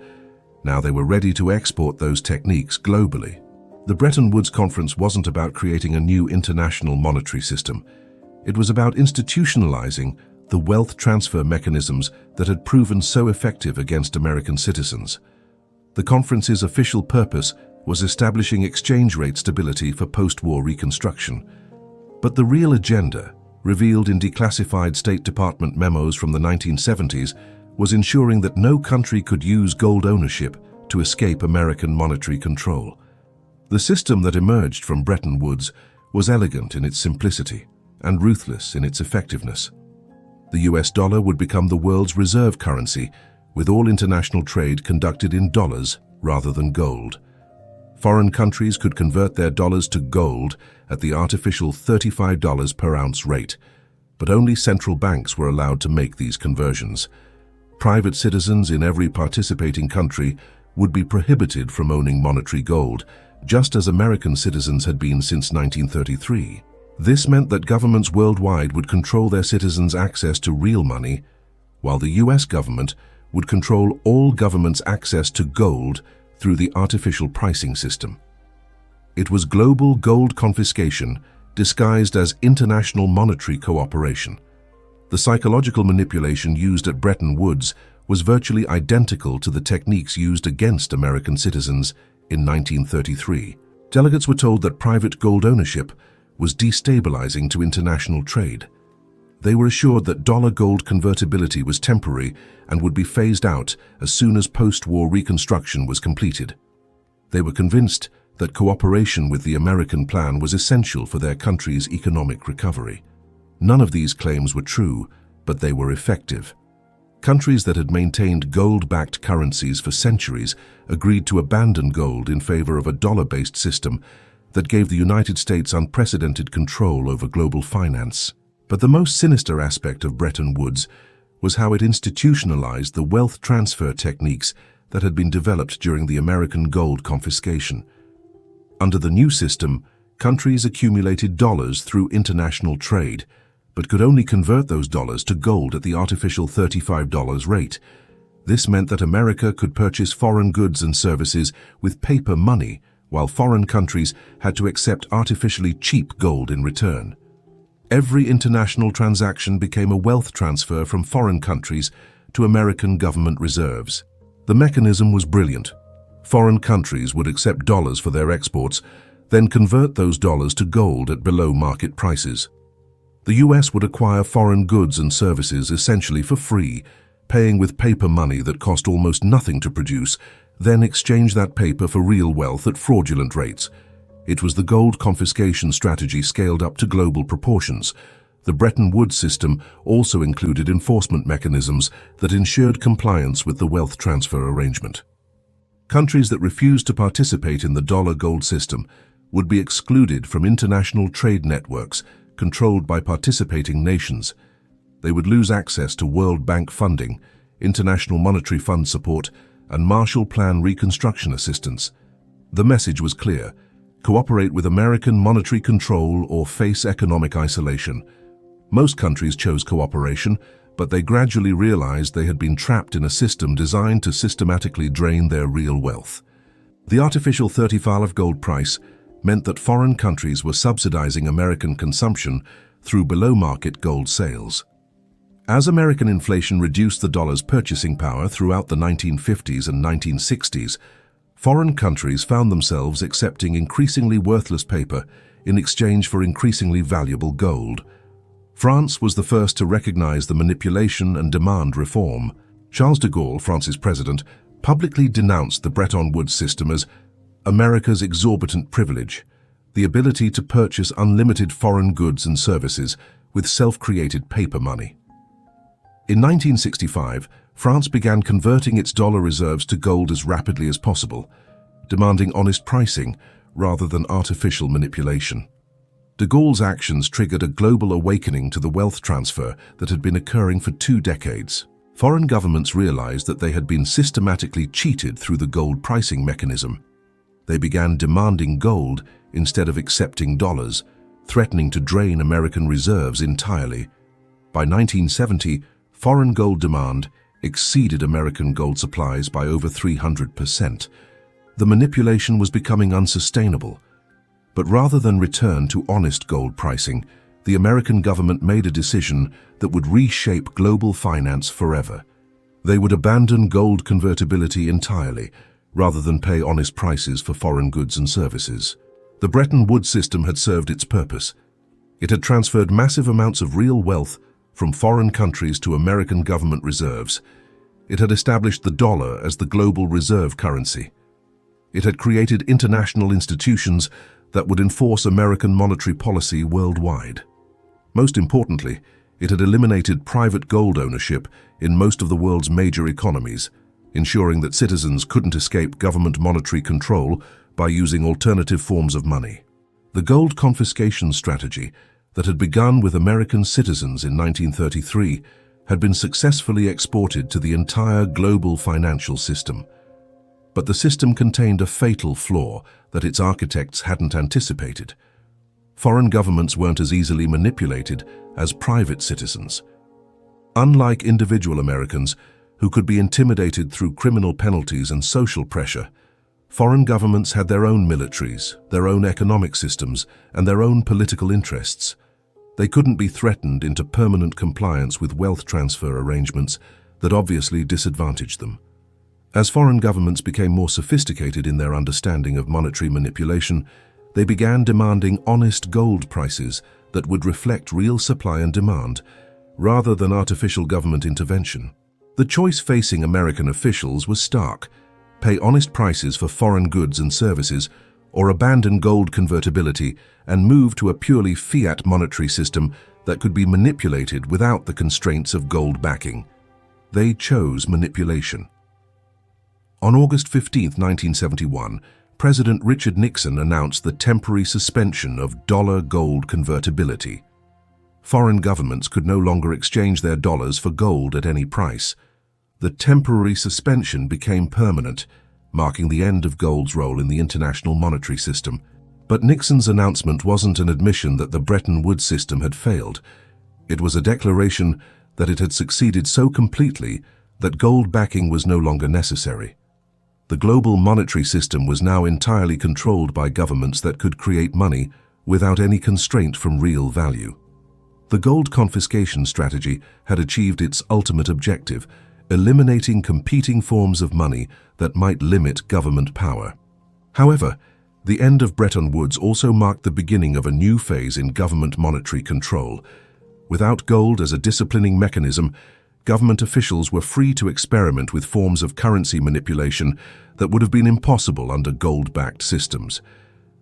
S1: Now they were ready to export those techniques globally. The Bretton Woods Conference wasn't about creating a new international monetary system. It was about institutionalizing the wealth transfer mechanisms that had proven so effective against American citizens. The conference's official purpose was establishing exchange rate stability for post-war reconstruction. But the real agenda, revealed in declassified State Department memos from the 1970s, was ensuring that no country could use gold ownership to escape American monetary control. The system that emerged from Bretton Woods was elegant in its simplicity and ruthless in its effectiveness. The US dollar would become the world's reserve currency, with all international trade conducted in dollars rather than gold. Foreign countries could convert their dollars to gold at the artificial $35 per ounce rate, but only central banks were allowed to make these conversions. Private citizens in every participating country would be prohibited from owning monetary gold, just as American citizens had been since 1933. This meant that governments worldwide would control their citizens' access to real money, while the US government would control all governments' access to gold through the artificial pricing system. It was global gold confiscation disguised as international monetary cooperation. The psychological manipulation used at Bretton Woods was virtually identical to the techniques used against American citizens in 1933. Delegates were told that private gold ownership was destabilizing to international trade. They were assured that dollar-gold convertibility was temporary and would be phased out as soon as post-war reconstruction was completed. They were convinced that cooperation with the American plan was essential for their country's economic recovery. None of these claims were true, but they were effective. Countries that had maintained gold-backed currencies for centuries agreed to abandon gold in favor of a dollar-based system that gave the United States unprecedented control over global finance. But the most sinister aspect of Bretton Woods was how it institutionalized the wealth transfer techniques that had been developed during the American gold confiscation. Under the new system, countries accumulated dollars through international trade, but could only convert those dollars to gold at the artificial $35 rate. This meant that America could purchase foreign goods and services with paper money, while foreign countries had to accept artificially cheap gold in return. Every international transaction became a wealth transfer from foreign countries to American government reserves. The mechanism was brilliant. Foreign countries would accept dollars for their exports, then convert those dollars to gold at below-market prices. The US would acquire foreign goods and services essentially for free, paying with paper money that cost almost nothing to produce, then exchange that paper for real wealth at fraudulent rates. It was the gold confiscation strategy scaled up to global proportions. The Bretton Woods system also included enforcement mechanisms that ensured compliance with the wealth transfer arrangement. Countries that refused to participate in the dollar-gold system would be excluded from international trade networks controlled by participating nations. They would lose access to World Bank funding, International Monetary Fund support, and Marshall Plan reconstruction assistance. The message was clear: cooperate with American monetary control or face economic isolation. Most countries chose cooperation, but they gradually realized they had been trapped in a system designed to systematically drain their real wealth. The artificial $35 gold price meant that foreign countries were subsidizing American consumption through below-market gold sales. As American inflation reduced the dollar's purchasing power throughout the 1950s and 1960s, foreign countries found themselves accepting increasingly worthless paper in exchange for increasingly valuable gold. France was the first to recognize the manipulation and demand reform. Charles de Gaulle, France's president, publicly denounced the Bretton Woods system as America's exorbitant privilege, the ability to purchase unlimited foreign goods and services with self-created paper money. In 1965, France began converting its dollar reserves to gold as rapidly as possible, demanding honest pricing rather than artificial manipulation. De Gaulle's actions triggered a global awakening to the wealth transfer that had been occurring for 2 decades. Foreign governments realized that they had been systematically cheated through the gold pricing mechanism. They began demanding gold instead of accepting dollars, threatening to drain American reserves entirely. By 1970, foreign gold demand exceeded American gold supplies by over 300%. The manipulation was becoming unsustainable. But rather than return to honest gold pricing, the American government made a decision that would reshape global finance forever. They would abandon gold convertibility entirely, rather than pay honest prices for foreign goods and services. The Bretton Woods system had served its purpose. It had transferred massive amounts of real wealth from foreign countries to American government reserves. It had established the dollar as the global reserve currency. It had created international institutions that would enforce American monetary policy worldwide. Most importantly, it had eliminated private gold ownership in most of the world's major economies, ensuring that citizens couldn't escape government monetary control by using alternative forms of money. The gold confiscation strategy that had begun with American citizens in 1933 had been successfully exported to the entire global financial system. But the system contained a fatal flaw that its architects hadn't anticipated. Foreign governments weren't as easily manipulated as private citizens. Unlike individual Americans, who could be intimidated through criminal penalties and social pressure, Foreign governments had their own militaries, their own economic systems, and their own political interests. They couldn't be threatened into permanent compliance with wealth transfer arrangements that obviously disadvantaged them. As foreign governments became more sophisticated in their understanding of monetary manipulation, they began demanding honest gold prices that would reflect real supply and demand, rather than artificial government intervention. The choice facing American officials was stark: pay honest prices for foreign goods and services, or abandon gold convertibility and move to a purely fiat monetary system that could be manipulated without the constraints of gold backing. They chose manipulation. On August 15, 1971, President Richard Nixon announced the temporary suspension of dollar-gold convertibility. Foreign governments could no longer exchange their dollars for gold at any price. The temporary suspension became permanent, marking the end of gold's role in the international monetary system. But Nixon's announcement wasn't an admission that the Bretton Woods system had failed. It was a declaration that it had succeeded so completely that gold backing was no longer necessary. The global monetary system was now entirely controlled by governments that could create money without any constraint from real value. The gold confiscation strategy had achieved its ultimate objective, eliminating competing forms of money that might limit government power. However, the end of Bretton Woods also marked the beginning of a new phase in government monetary control. Without gold as a disciplining mechanism, government officials were free to experiment with forms of currency manipulation that would have been impossible under gold-backed systems.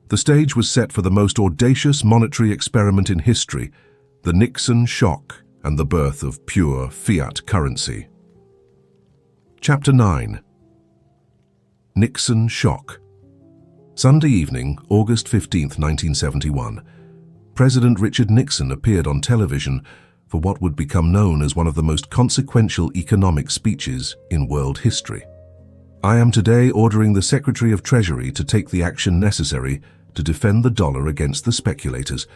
S1: The stage was set for the most audacious monetary experiment in history, the Nixon shock and the birth of pure fiat currency. Chapter 9. Nixon shock. Sunday evening, August 15, 1971, President Richard Nixon appeared on television for what would become known as one of the most consequential economic speeches in world history. "I am today ordering the Secretary of Treasury to take the action necessary to defend the dollar against the speculators,"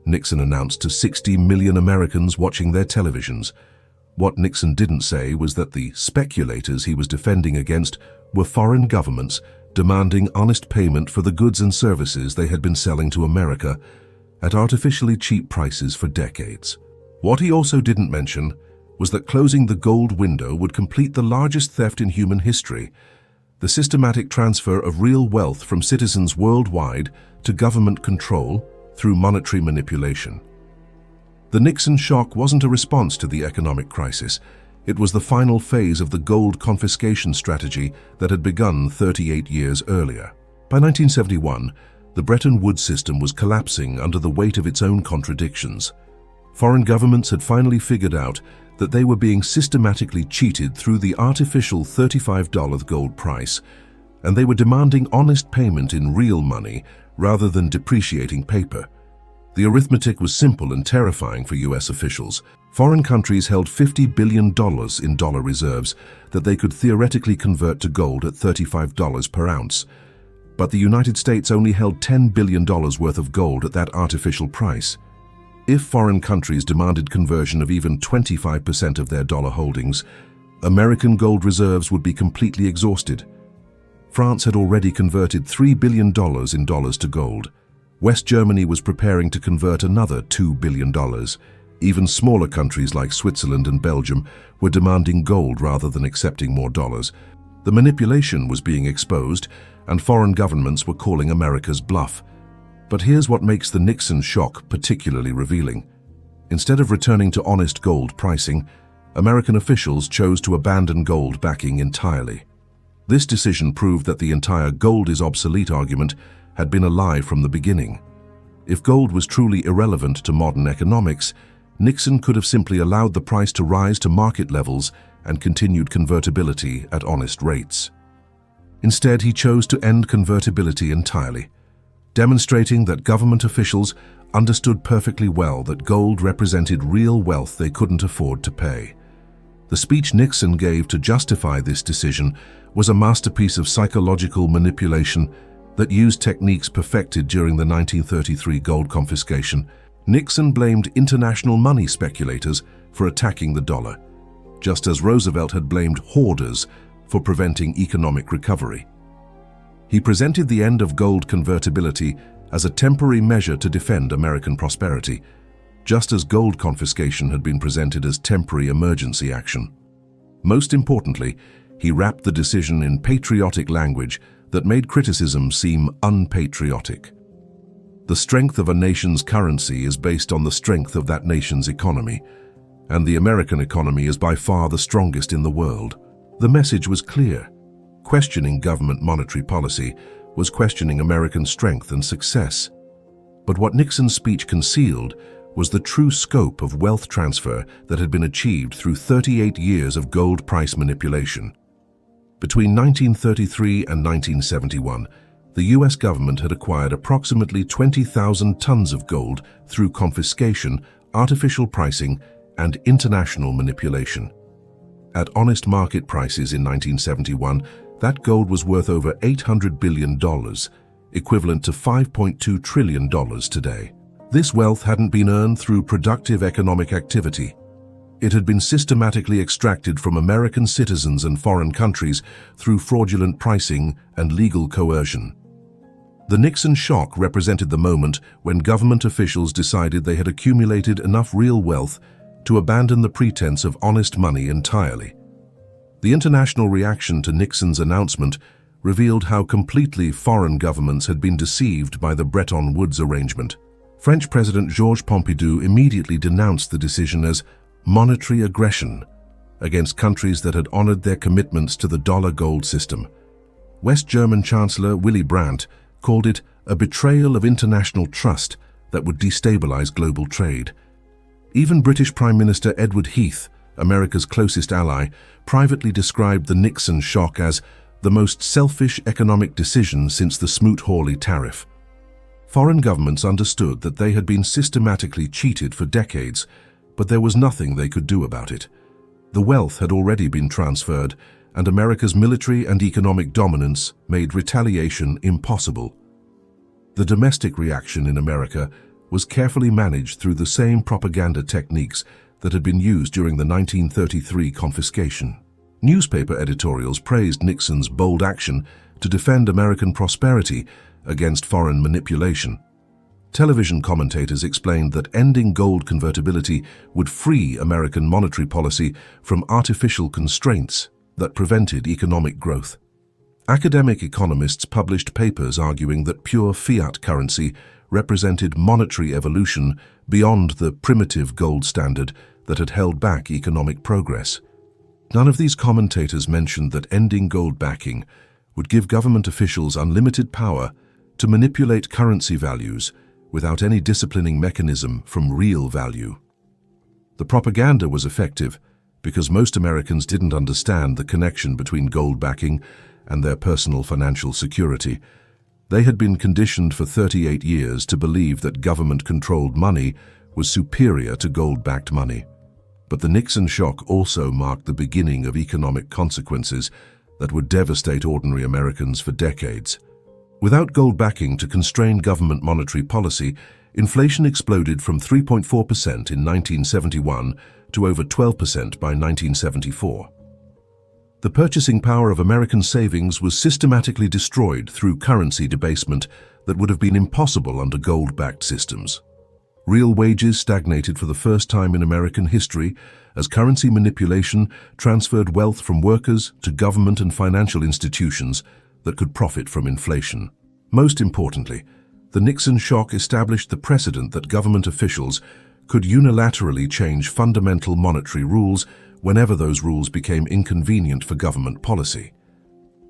S1: Nixon announced to 60 million Americans watching their televisions. What Nixon didn't say was that the speculators he was defending against were foreign governments demanding honest payment for the goods and services they had been selling to America at artificially cheap prices for decades. What he also didn't mention was that closing the gold window would complete the largest theft in human history, the systematic transfer of real wealth from citizens worldwide to government control through monetary manipulation. The Nixon shock wasn't a response to the economic crisis. It was the final phase of the gold confiscation strategy that had begun 38 years earlier. By 1971, the Bretton Woods system was collapsing under the weight of its own contradictions. Foreign governments had finally figured out that they were being systematically cheated through the artificial $35 gold price, and they were demanding honest payment in real money rather than depreciating paper. The arithmetic was simple and terrifying for US officials. Foreign countries held $50 billion in dollar reserves that they could theoretically convert to gold at $35 per ounce. But the United States only held $10 billion worth of gold at that artificial price. If foreign countries demanded conversion of even 25% of their dollar holdings, American gold reserves would be completely exhausted. France had already converted $3 billion in dollars to gold. West Germany was preparing to convert another $2 billion. Even smaller countries like Switzerland and Belgium were demanding gold rather than accepting more dollars. The manipulation was being exposed, and foreign governments were calling America's bluff. But here's what makes the Nixon shock particularly revealing. Instead of returning to honest gold pricing, American officials chose to abandon gold backing entirely. This decision proved that the entire gold is obsolete argument had been a lie from the beginning. If gold was truly irrelevant to modern economics, Nixon could have simply allowed the price to rise to market levels and continued convertibility at honest rates. Instead, he chose to end convertibility entirely, demonstrating that government officials understood perfectly well that gold represented real wealth they couldn't afford to pay. The speech Nixon gave to justify this decision was a masterpiece of psychological manipulation that used techniques perfected during the 1933 gold confiscation. Nixon blamed international money speculators for attacking the dollar, just as Roosevelt had blamed hoarders for preventing economic recovery. He presented the end of gold convertibility as a temporary measure to defend American prosperity, just as gold confiscation had been presented as temporary emergency action. Most importantly, he wrapped the decision in patriotic language that made criticism seem unpatriotic. The strength of a nation's currency is based on the strength of that nation's economy, and the American economy is by far the strongest in the world. The message was clear. Questioning government monetary policy was questioning American strength and success. But what Nixon's speech concealed was the true scope of wealth transfer that had been achieved through 38 years of gold price manipulation. Between 1933 and 1971, the US government had acquired approximately 20,000 tons of gold through confiscation, artificial pricing, and international manipulation. At honest market prices in 1971, that gold was worth over $800 billion, equivalent to $5.2 trillion today. This wealth hadn't been earned through productive economic activity. It had been systematically extracted from American citizens and foreign countries through fraudulent pricing and legal coercion. The Nixon shock represented the moment when government officials decided they had accumulated enough real wealth to abandon the pretense of honest money entirely. The international reaction to Nixon's announcement revealed how completely foreign governments had been deceived by the Bretton Woods arrangement. French President Georges Pompidou immediately denounced the decision as monetary aggression against countries that had honored their commitments to the dollar-gold system. West German Chancellor Willy Brandt called it a betrayal of international trust that would destabilize global trade. Even British Prime Minister Edward Heath, America's closest ally, privately described the Nixon shock as the most selfish economic decision since the Smoot-Hawley tariff. Foreign governments understood that they had been systematically cheated for decades, but there was nothing they could do about it. The wealth had already been transferred, and America's military and economic dominance made retaliation impossible. The domestic reaction in America was carefully managed through the same propaganda techniques that had been used during the 1933 confiscation. Newspaper editorials praised Nixon's bold action to defend American prosperity against foreign manipulation. Television commentators explained that ending gold convertibility would free American monetary policy from artificial constraints that prevented economic growth. Academic economists published papers arguing that pure fiat currency represented monetary evolution beyond the primitive gold standard that had held back economic progress. None of these commentators mentioned that ending gold backing would give government officials unlimited power to manipulate currency values without any disciplining mechanism from real value. The propaganda was effective because most Americans didn't understand the connection between gold backing and their personal financial security. They had been conditioned for 38 years to believe that government-controlled money was superior to gold-backed money. But the Nixon shock also marked the beginning of economic consequences that would devastate ordinary Americans for decades. Without gold backing to constrain government monetary policy, inflation exploded from 3.4% in 1971 to over 12% by 1974. The purchasing power of American savings was systematically destroyed through currency debasement that would have been impossible under gold-backed systems. Real wages stagnated for the first time in American history as currency manipulation transferred wealth from workers to government and financial institutions that could profit from inflation. Most importantly, the Nixon shock established the precedent that government officials could unilaterally change fundamental monetary rules whenever those rules became inconvenient for government policy.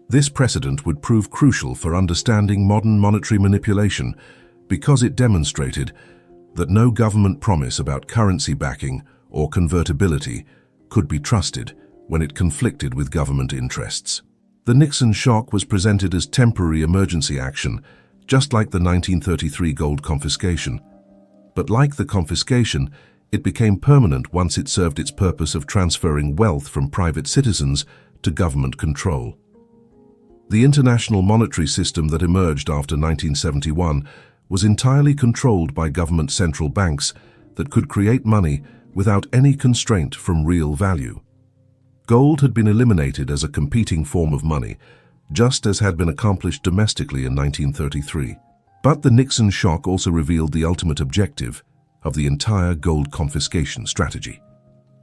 S1: This precedent would prove crucial for understanding modern monetary manipulation because it demonstrated that no government promise about currency backing or convertibility could be trusted when it conflicted with government interests. The Nixon shock was presented as temporary emergency action, just like the 1933 gold confiscation. But like the confiscation, it became permanent once it served its purpose of transferring wealth from private citizens to government control. The international monetary system that emerged after 1971 was entirely controlled by government central banks that could create money without any constraint from real value. Gold had been eliminated as a competing form of money, just as had been accomplished domestically in 1933. But the Nixon shock also revealed the ultimate objective of the entire gold confiscation strategy.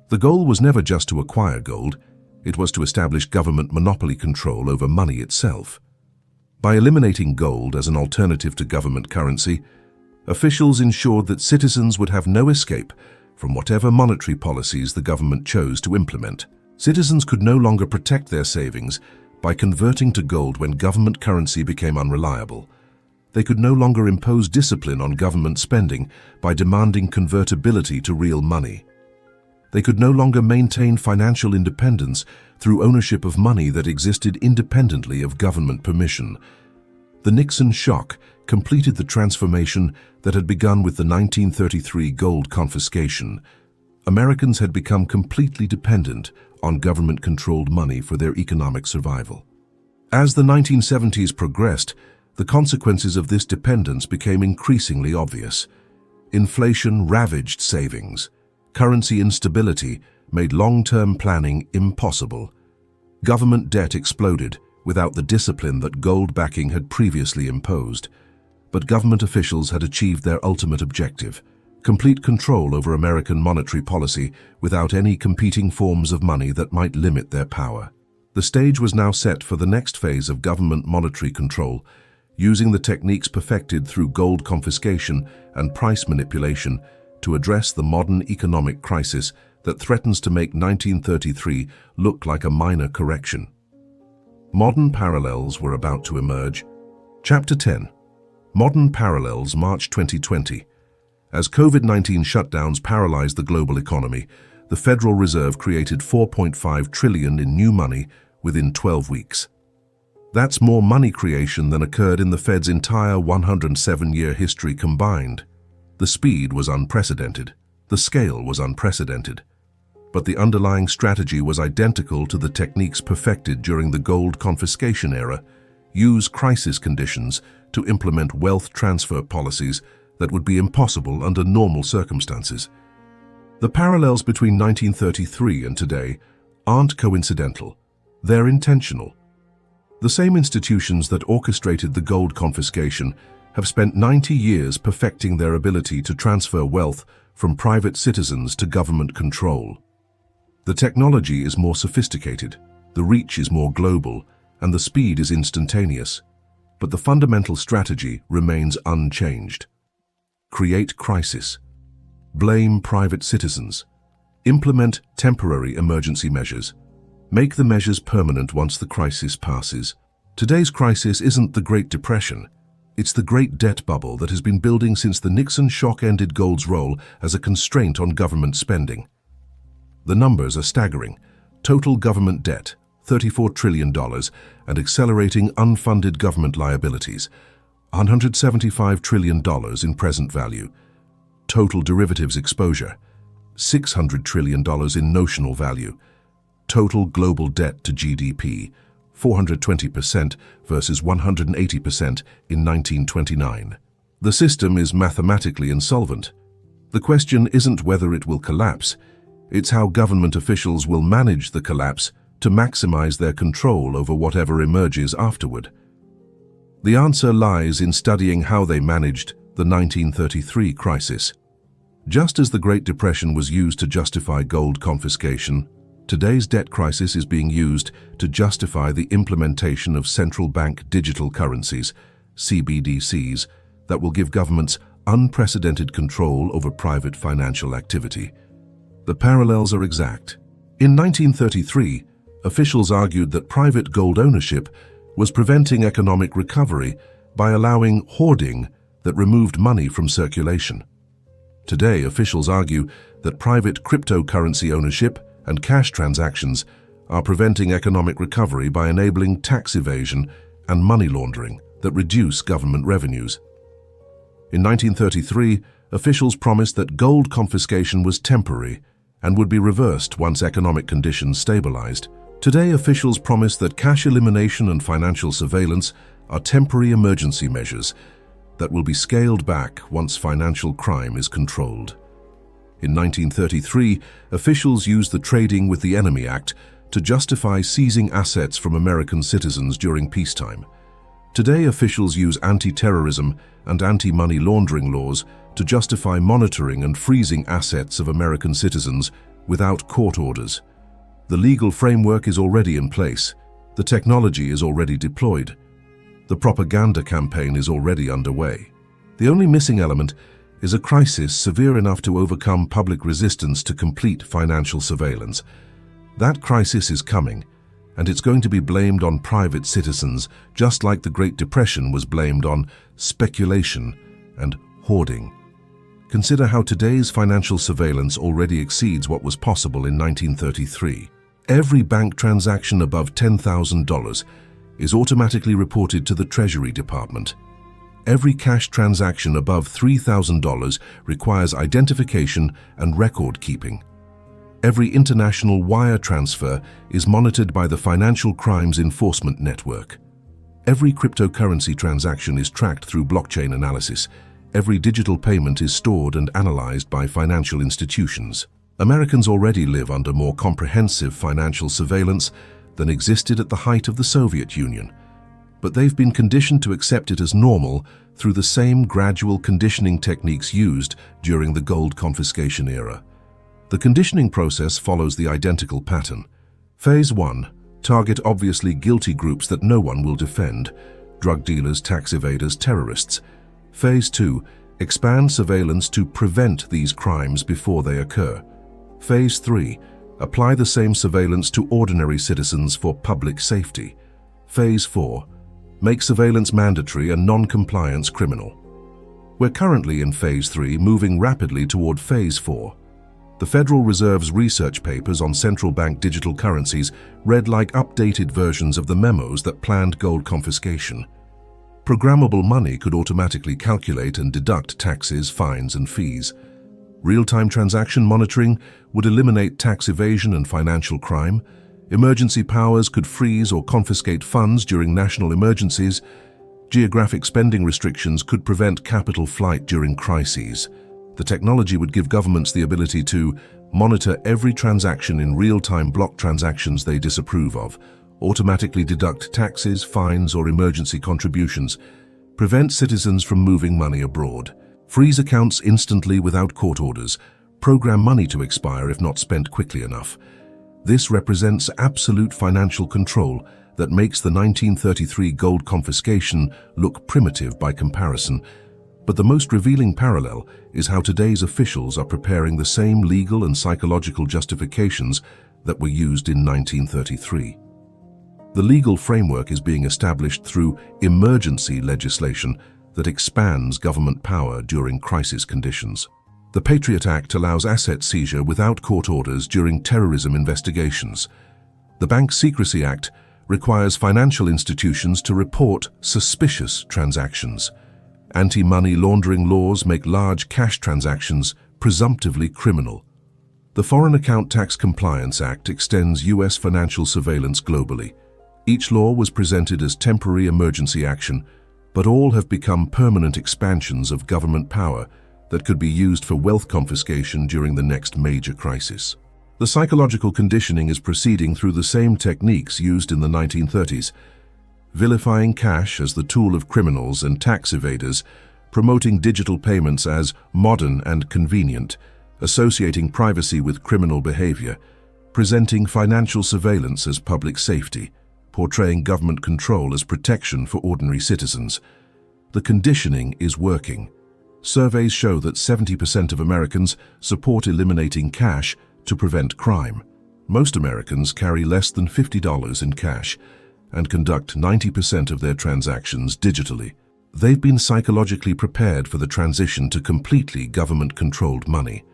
S1: The goal was never just to acquire gold, it was to establish government monopoly control over money itself. By eliminating gold as an alternative to government currency, officials ensured that citizens would have no escape from whatever monetary policies the government chose to implement. Citizens could no longer protect their savings by converting to gold when government currency became unreliable. They could no longer impose discipline on government spending by demanding convertibility to real money. They could no longer maintain financial independence through ownership of money that existed independently of government permission. The Nixon shock completed the transformation that had begun with the 1933 gold confiscation. Americans had become completely dependent on government-controlled money for their economic survival. As the 1970s progressed, the consequences of this dependence became increasingly obvious. Inflation ravaged savings. Currency instability made long-term planning impossible. Government debt exploded without the discipline that gold backing had previously imposed. But government officials had achieved their ultimate objective: complete control over American monetary policy without any competing forms of money that might limit their power. The stage was now set for the next phase of government monetary control, using the techniques perfected through gold confiscation and price manipulation to address the modern economic crisis that threatens to make 1933 look like a minor correction. Modern parallels were about to emerge. Chapter 10. Modern Parallels, March 2020. As COVID-19 shutdowns paralyzed the global economy, the Federal Reserve created $4.5 trillion in new money within 12 weeks. That's more money creation than occurred in the Fed's entire 107-year history combined. The speed was unprecedented. The scale was unprecedented. But the underlying strategy was identical to the techniques perfected during the gold confiscation era: use crisis conditions to implement wealth transfer policies that would be impossible under normal circumstances. The parallels between 1933 and today aren't coincidental. They're intentional. The same institutions that orchestrated the gold confiscation have spent 90 years perfecting their ability to transfer wealth from private citizens to government control. The technology is more sophisticated, the reach is more global, and the speed is instantaneous. But the fundamental strategy remains unchanged. Create crisis. Blame private citizens. Implement temporary emergency measures. Make the measures permanent once the crisis passes. Today's crisis isn't the Great Depression. It's the great debt bubble that has been building since the Nixon shock ended gold's role as a constraint on government spending. The numbers are staggering. Total government debt, $34 trillion, and accelerating unfunded government liabilities, $175 trillion in present value. Total derivatives exposure, $600 trillion in notional value. Total global debt to GDP, 420% versus 180% in 1929. The system is mathematically insolvent. The question isn't whether it will collapse, it's how government officials will manage the collapse to maximize their control over whatever emerges afterward. The answer lies in studying how they managed the 1933 crisis. Just as the Great Depression was used to justify gold confiscation, today's debt crisis is being used to justify the implementation of central bank digital currencies, CBDCs, that will give governments unprecedented control over private financial activity. The parallels are exact. In 1933, officials argued that private gold ownership was preventing economic recovery by allowing hoarding that removed money from circulation. Today, officials argue that private cryptocurrency ownership and cash transactions are preventing economic recovery by enabling tax evasion and money laundering that reduce government revenues. In 1933, officials promised that gold confiscation was temporary and would be reversed once economic conditions stabilized. Today, officials promise that cash elimination and financial surveillance are temporary emergency measures that will be scaled back once financial crime is controlled. In 1933, officials used the Trading with the Enemy Act to justify seizing assets from American citizens during peacetime. Today, officials use anti-terrorism and anti-money laundering laws to justify monitoring and freezing assets of American citizens without court orders. The legal framework is already in place. The technology is already deployed. The propaganda campaign is already underway. The only missing element is a crisis severe enough to overcome public resistance to complete financial surveillance. That crisis is coming, and it's going to be blamed on private citizens, just like the Great Depression was blamed on speculation and hoarding. Consider how today's financial surveillance already exceeds what was possible in 1933. Every bank transaction above $10,000 is automatically reported to the Treasury Department. Every cash transaction above $3,000 requires identification and record keeping. Every international wire transfer is monitored by the Financial Crimes Enforcement Network. Every cryptocurrency transaction is tracked through blockchain analysis. Every digital payment is stored and analyzed by financial institutions. Americans already live under more comprehensive financial surveillance than existed at the height of the Soviet Union, but they've been conditioned to accept it as normal through the same gradual conditioning techniques used during the gold confiscation era. The conditioning process follows the identical pattern. Phase 1. Target obviously guilty groups that no one will defend: drug dealers, tax evaders, terrorists. Phase 2. Expand surveillance to prevent these crimes before they occur. Phase 3. Apply the same surveillance to ordinary citizens for public safety. Phase 4. Make surveillance mandatory and non-compliance criminal. We're currently in Phase 3, moving rapidly toward Phase 4. The Federal Reserve's research papers on central bank digital currencies read like updated versions of the memos that planned gold confiscation. Programmable money could automatically calculate and deduct taxes, fines, and fees. Real-time transaction monitoring would eliminate tax evasion and financial crime. Emergency powers could freeze or confiscate funds during national emergencies. Geographic spending restrictions could prevent capital flight during crises. The technology would give governments the ability to monitor every transaction in real-time block transactions they disapprove of, automatically deduct taxes, fines, or emergency contributions, prevent citizens from moving money abroad, freeze accounts instantly without court orders, program money to expire if not spent quickly enough. This represents absolute financial control that makes the 1933 gold confiscation look primitive by comparison. But the most revealing parallel is how today's officials are preparing the same legal and psychological justifications that were used in 1933. The legal framework is being established through emergency legislation that expands government power during crisis conditions. The Patriot Act allows asset seizure without court orders during terrorism investigations. The Bank Secrecy Act requires financial institutions to report suspicious transactions. Anti-money laundering laws make large cash transactions presumptively criminal. The Foreign Account Tax Compliance Act extends U.S. financial surveillance globally. Each law was presented as temporary emergency action, but all have become permanent expansions of government power that could be used for wealth confiscation during the next major crisis. The psychological conditioning is proceeding through the same techniques used in the 1930s, vilifying cash as the tool of criminals and tax evaders, promoting digital payments as modern and convenient, associating privacy with criminal behavior, presenting financial surveillance as public safety, portraying government control as protection for ordinary citizens. The conditioning is working. Surveys show that 70% of Americans support eliminating cash to prevent crime. Most Americans carry less than $50 in cash and conduct 90% of their transactions digitally. They've been psychologically prepared for the transition to completely government-controlled money.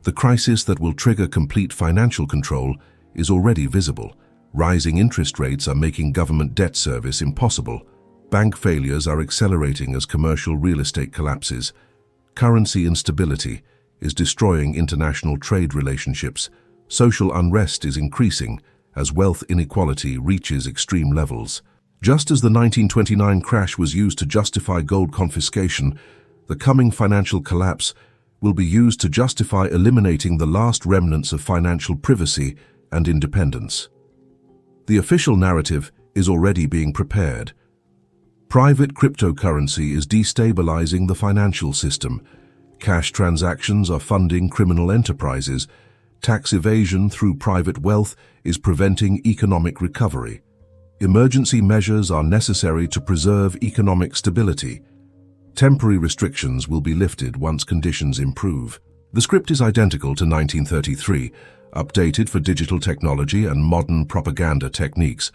S1: The crisis that will trigger complete financial control is already visible. Rising interest rates are making government debt service impossible. Bank failures are accelerating as commercial real estate collapses. Currency instability is destroying international trade relationships. Social unrest is increasing as wealth inequality reaches extreme levels. Just as the 1929 crash was used to justify gold confiscation, the coming financial collapse will be used to justify eliminating the last remnants of financial privacy and independence. The official narrative is already being prepared. Private cryptocurrency is destabilizing the financial system. Cash transactions are funding criminal enterprises. Tax evasion through private wealth is preventing economic recovery. Emergency measures are necessary to preserve economic stability. Temporary restrictions will be lifted once conditions improve. The script is identical to 1933, updated for digital technology and modern propaganda techniques.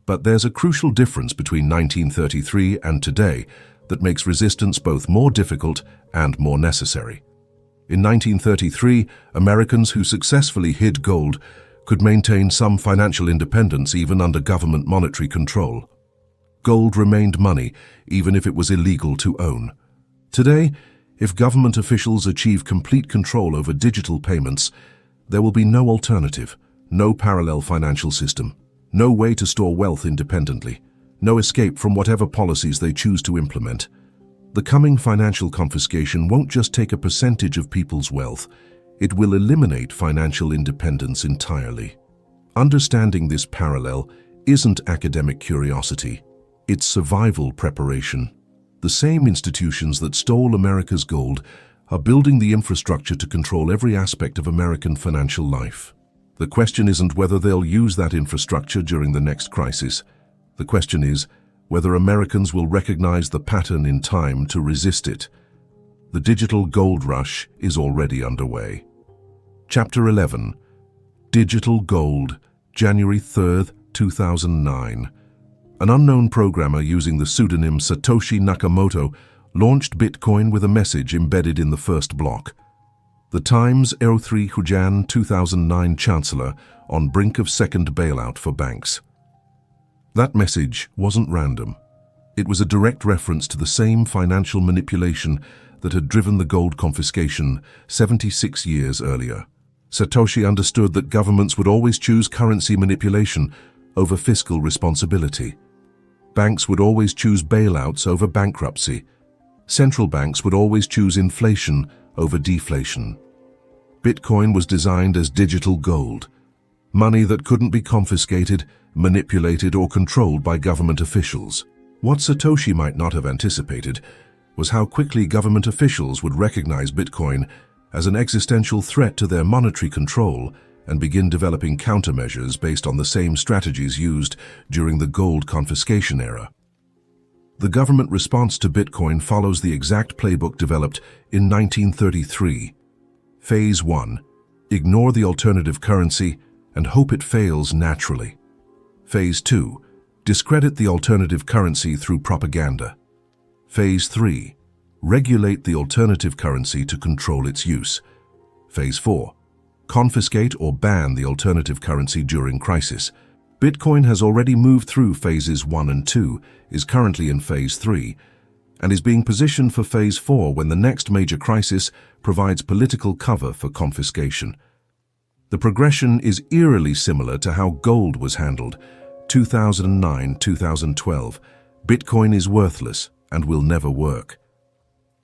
S1: But there's a crucial difference between 1933 and today that makes resistance both more difficult and more necessary. In 1933, Americans who successfully hid gold could maintain some financial independence even under government monetary control. Gold remained money, even if it was illegal to own. Today, if government officials achieve complete control over digital payments, there will be no alternative, no parallel financial system, no way to store wealth independently, no escape from whatever policies they choose to implement. The coming financial confiscation won't just take a percentage of people's wealth, it will eliminate financial independence entirely. Understanding this parallel isn't academic curiosity, it's survival preparation. The same institutions that stole America's gold are building the infrastructure to control every aspect of American financial life. The question isn't whether they'll use that infrastructure during the next crisis. The question is whether Americans will recognize the pattern in time to resist it. The digital gold rush is already underway. Chapter 11. Digital Gold, January 3, 2009. An unknown programmer using the pseudonym Satoshi Nakamoto launched Bitcoin with a message embedded in the first block. The Times 03 Hujan 2009 Chancellor on brink of second bailout for banks. That message wasn't random. It was a direct reference to the same financial manipulation that had driven the gold confiscation 76 years earlier. Satoshi understood that governments would always choose currency manipulation over fiscal responsibility. Banks would always choose bailouts over bankruptcy. Central banks would always choose inflation over deflation. Bitcoin was designed as digital gold, money that couldn't be confiscated, manipulated, or controlled by government officials. What Satoshi might not have anticipated was how quickly government officials would recognize Bitcoin as an existential threat to their monetary control and begin developing countermeasures based on the same strategies used during the gold confiscation era. The government response to Bitcoin follows the exact playbook developed in 1933. Phase 1. Ignore the alternative currency and hope it fails naturally. Phase 2. Discredit the alternative currency through propaganda. Phase 3. Regulate the alternative currency to control its use. Phase 4. Confiscate or ban the alternative currency during crisis. Bitcoin has already moved through phases 1 and 2, is currently in phase 3, and is being positioned for phase 4 when the next major crisis provides political cover for confiscation. The progression is eerily similar to how gold was handled. 2009-2012, Bitcoin is worthless and will never work.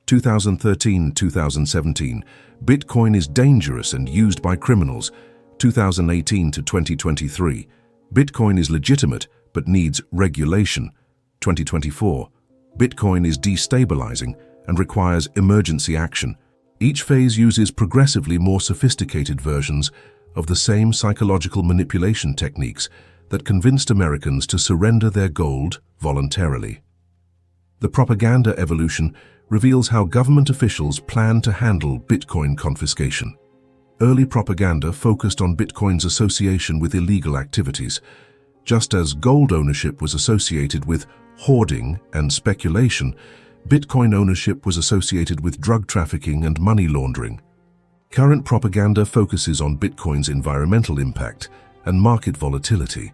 S1: 2013-2017, Bitcoin is dangerous and used by criminals. 2018 to 2023, Bitcoin is legitimate but needs regulation. 2024, Bitcoin is destabilizing and requires emergency action. Each phase uses progressively more sophisticated versions of the same psychological manipulation techniques that convinced Americans to surrender their gold voluntarily. The propaganda evolution reveals how government officials plan to handle Bitcoin confiscation. Early propaganda focused on Bitcoin's association with illegal activities, just as gold ownership was associated with hoarding and speculation. Bitcoin ownership was associated with drug trafficking and money laundering. Current propaganda focuses on Bitcoin's environmental impact and market volatility.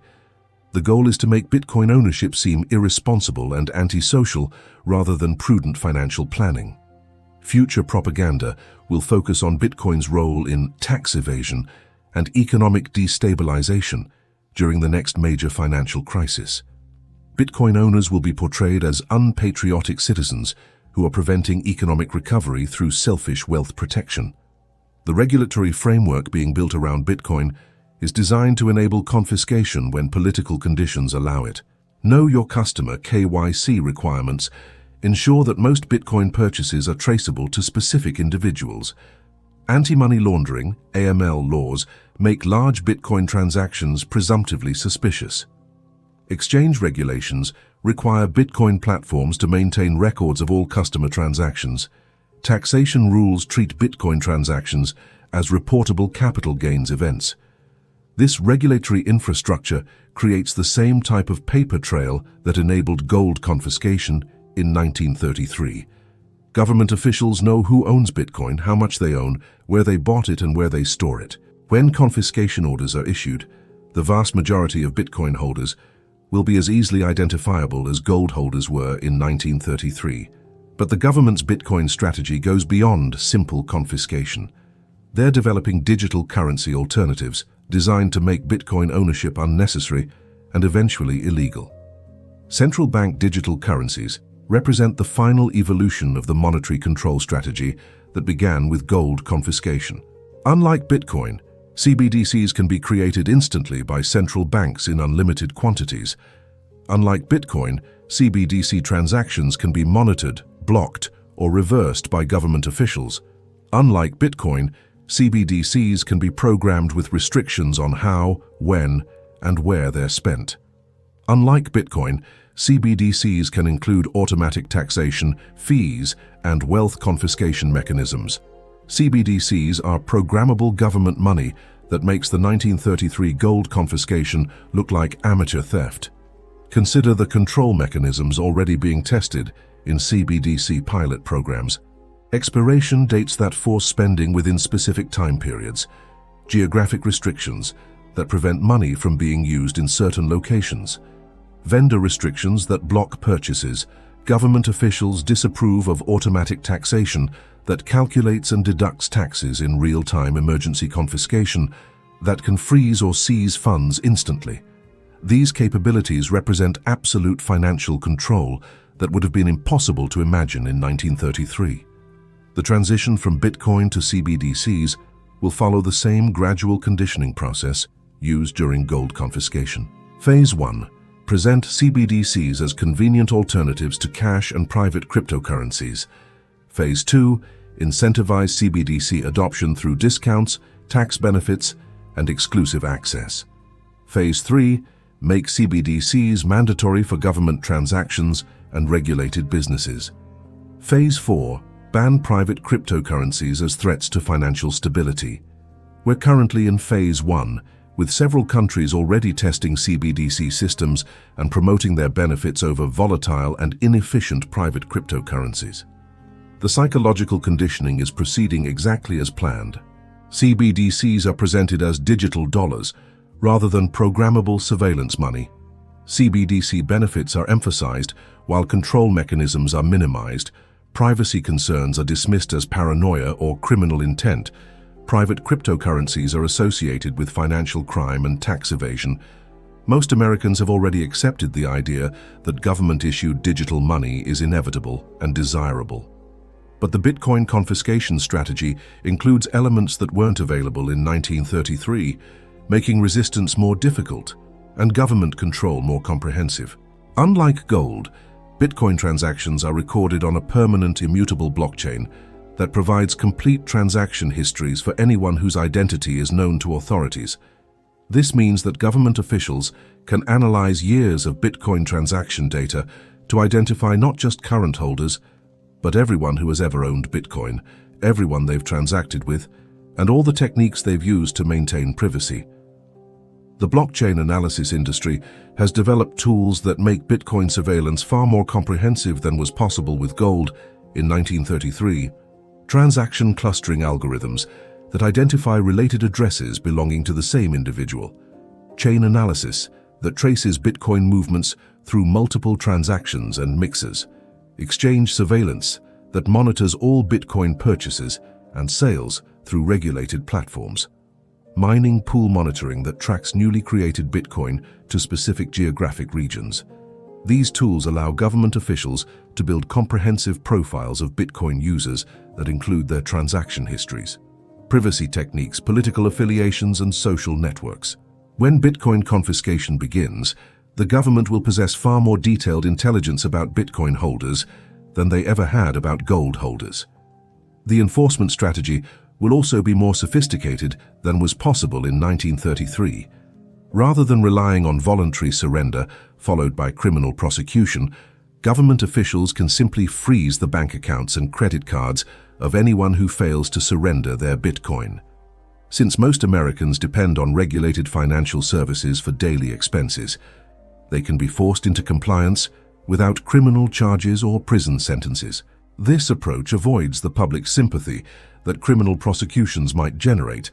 S1: The goal is to make Bitcoin ownership seem irresponsible and antisocial rather than prudent financial planning. Future propaganda will focus on Bitcoin's role in tax evasion and economic destabilization during the next major financial crisis. Bitcoin owners will be portrayed as unpatriotic citizens who are preventing economic recovery through selfish wealth protection. The regulatory framework being built around Bitcoin is designed to enable confiscation when political conditions allow it. Know Your Customer (KYC) requirements ensure that most Bitcoin purchases are traceable to specific individuals. Anti-money laundering (AML) laws make large Bitcoin transactions presumptively suspicious. Exchange regulations require Bitcoin platforms to maintain records of all customer transactions. Taxation rules treat Bitcoin transactions as reportable capital gains events. This regulatory infrastructure creates the same type of paper trail that enabled gold confiscation in 1933. Government officials know who owns Bitcoin, how much they own, where they bought it, and where they store it. When confiscation orders are issued, the vast majority of Bitcoin holders will be as easily identifiable as gold holders were in 1933. But the government's Bitcoin strategy goes beyond simple confiscation. They're developing digital currency alternatives designed to make Bitcoin ownership unnecessary and eventually illegal. Central bank digital currencies represent the final evolution of the monetary control strategy that began with gold confiscation. Unlike Bitcoin, CBDCs can be created instantly by central banks in unlimited quantities. Unlike Bitcoin, CBDC transactions can be monitored, blocked, or reversed by government officials. Unlike Bitcoin, CBDCs can be programmed with restrictions on how, when, and where they're spent. Unlike Bitcoin, CBDCs can include automatic taxation, fees, and wealth confiscation mechanisms. CBDCs are programmable government money that makes the 1933 gold confiscation look like amateur theft. Consider the control mechanisms already being tested in CBDC pilot programs. Expiration dates that force spending within specific time periods. Geographic restrictions that prevent money from being used in certain locations. Vendor restrictions that block purchases. Government officials disapprove of automatic taxation that calculates and deducts taxes in real-time emergency confiscation that can freeze or seize funds instantly. These capabilities represent absolute financial control that would have been impossible to imagine in 1933. The transition from Bitcoin to CBDCs will follow the same gradual conditioning process used during gold confiscation. Phase 1. Present CBDCs as convenient alternatives to cash and private cryptocurrencies. Phase 2. Incentivize CBDC adoption through discounts, tax benefits, and exclusive access. Phase 3. Make CBDCs mandatory for government transactions and regulated businesses. Phase 4. Ban private cryptocurrencies as threats to financial stability. We're currently in Phase 1, with several countries already testing CBDC systems and promoting their benefits over volatile and inefficient private cryptocurrencies. The psychological conditioning is proceeding exactly as planned. CBDCs are presented as digital dollars rather than programmable surveillance money. CBDC benefits are emphasized while control mechanisms are minimized. Privacy concerns are dismissed as paranoia or criminal intent. Private cryptocurrencies are associated with financial crime and tax evasion. Most Americans have already accepted the idea that government-issued digital money is inevitable and desirable. But the Bitcoin confiscation strategy includes elements that weren't available in 1933, making resistance more difficult and government control more comprehensive. Unlike gold, Bitcoin transactions are recorded on a permanent, immutable blockchain that provides complete transaction histories for anyone whose identity is known to authorities. This means that government officials can analyze years of Bitcoin transaction data to identify not just current holders, but everyone who has ever owned Bitcoin, everyone they've transacted with, and all the techniques they've used to maintain privacy. The blockchain analysis industry has developed tools that make Bitcoin surveillance far more comprehensive than was possible with gold in 1933. Transaction clustering algorithms that identify related addresses belonging to the same individual. Chain analysis that traces Bitcoin movements through multiple transactions and mixers. Exchange surveillance that monitors all Bitcoin purchases and sales through regulated platforms. Mining pool monitoring that tracks newly created Bitcoin to specific geographic regions. These tools allow government officials to build comprehensive profiles of Bitcoin users that include their transaction histories. privacy techniques, political affiliations, and social networks. When Bitcoin confiscation begins, the government will possess far more detailed intelligence about Bitcoin holders than they ever had about gold holders. The enforcement strategy will also be more sophisticated than was possible in 1933. Rather than relying on voluntary surrender followed by criminal prosecution, government officials can simply freeze the bank accounts and credit cards of anyone who fails to surrender their Bitcoin. Since most Americans depend on regulated financial services for daily expenses, they can be forced into compliance without criminal charges or prison sentences. This approach avoids the public sympathy that criminal prosecutions might generate,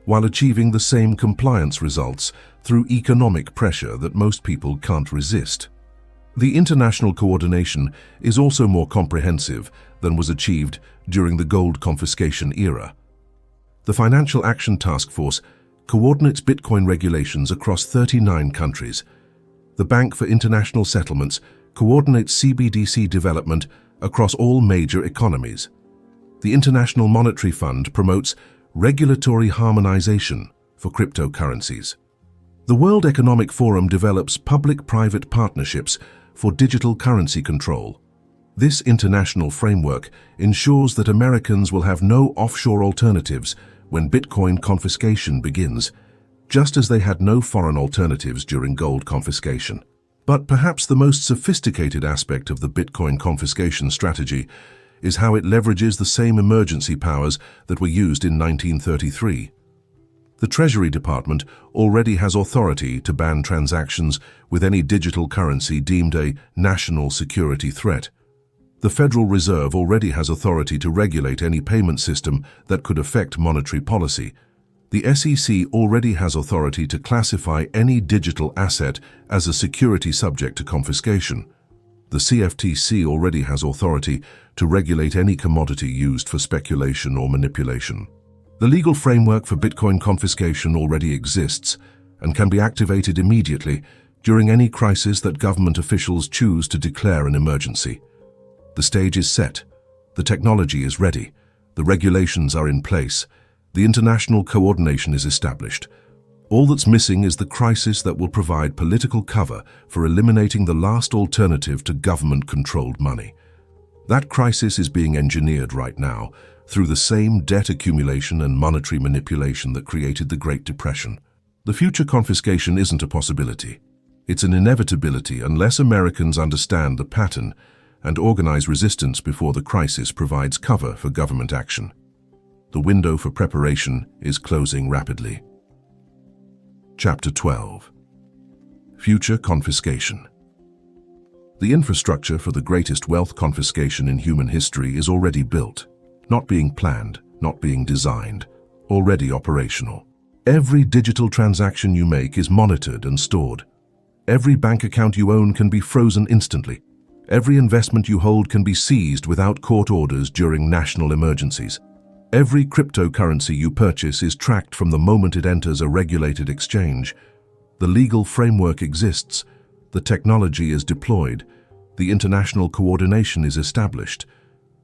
S1: while achieving the same compliance results through economic pressure that most people can't resist. The international coordination is also more comprehensive than was achieved during the gold confiscation era. The Financial Action Task Force coordinates Bitcoin regulations across 39 countries. The Bank for International Settlements coordinates CBDC development across all major economies. The International Monetary Fund promotes regulatory harmonization for cryptocurrencies. The World Economic Forum develops public-private partnerships for digital currency control. This international framework ensures that Americans will have no offshore alternatives when Bitcoin confiscation begins, just as they had no foreign alternatives during gold confiscation. But perhaps the most sophisticated aspect of the Bitcoin confiscation strategy is how it leverages the same emergency powers that were used in 1933. The Treasury Department already has authority to ban transactions with any digital currency deemed a national security threat. The Federal Reserve already has authority to regulate any payment system that could affect monetary policy. The SEC already has authority to classify any digital asset as a security subject to confiscation. The CFTC already has authority to regulate any commodity used for speculation or manipulation. The legal framework for Bitcoin confiscation already exists and can be activated immediately during any crisis that government officials choose to declare an emergency. The stage is set, the technology is ready, the regulations are in place, the international coordination is established. All that's missing is the crisis that will provide political cover for eliminating the last alternative to government-controlled money. That crisis is being engineered right now through the same debt accumulation and monetary manipulation that created the Great Depression. The future confiscation isn't a possibility. It's an inevitability unless Americans understand the pattern and organize resistance before the crisis provides cover for government action. The window for preparation is closing rapidly. Chapter 12. Future confiscation. The infrastructure for the greatest wealth confiscation in human history is already built, not being planned, not being designed, already operational. Every digital transaction you make is monitored and stored. Every bank account you own can be frozen instantly. Every investment you hold can be seized without court orders during national emergencies. Every cryptocurrency you purchase is tracked from the moment it enters a regulated exchange. The legal framework exists, the technology is deployed, the international coordination is established.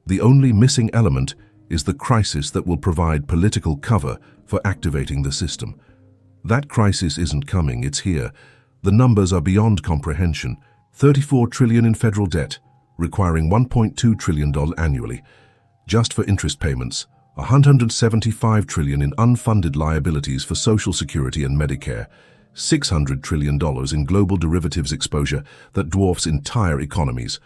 S1: The only missing element is the crisis that will provide political cover for activating the system. That crisis isn't coming, it's here. The numbers are beyond comprehension. 34 trillion in federal debt, requiring $1.2 trillion annually. Just for interest payments, 175 trillion in unfunded liabilities for Social Security and Medicare, $600 trillion in global derivatives exposure that dwarfs entire economies,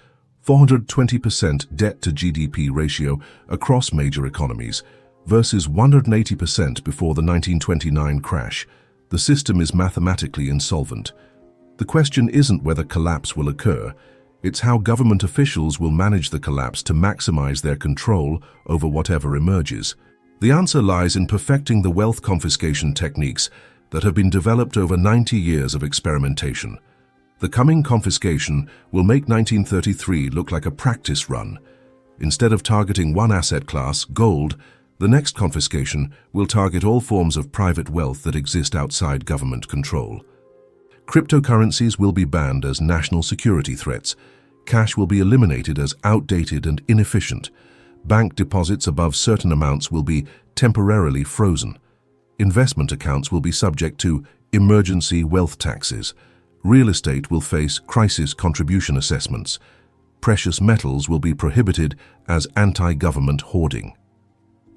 S1: 420% debt to GDP ratio across major economies, versus 180% before the 1929 crash. The system is mathematically insolvent. The question isn't whether collapse will occur, it's how government officials will manage the collapse to maximize their control over whatever emerges. The answer lies in perfecting the wealth confiscation techniques that have been developed over 90 years of experimentation. The coming confiscation will make 1933 look like a practice run. Instead of targeting one asset class, gold, the next confiscation will target all forms of private wealth that exist outside government control. Cryptocurrencies will be banned as national security threats. Cash will be eliminated as outdated and inefficient. Bank deposits above certain amounts will be temporarily frozen. Investment accounts will be subject to emergency wealth taxes. Real estate will face crisis contribution assessments. Precious metals will be prohibited as anti-government hoarding.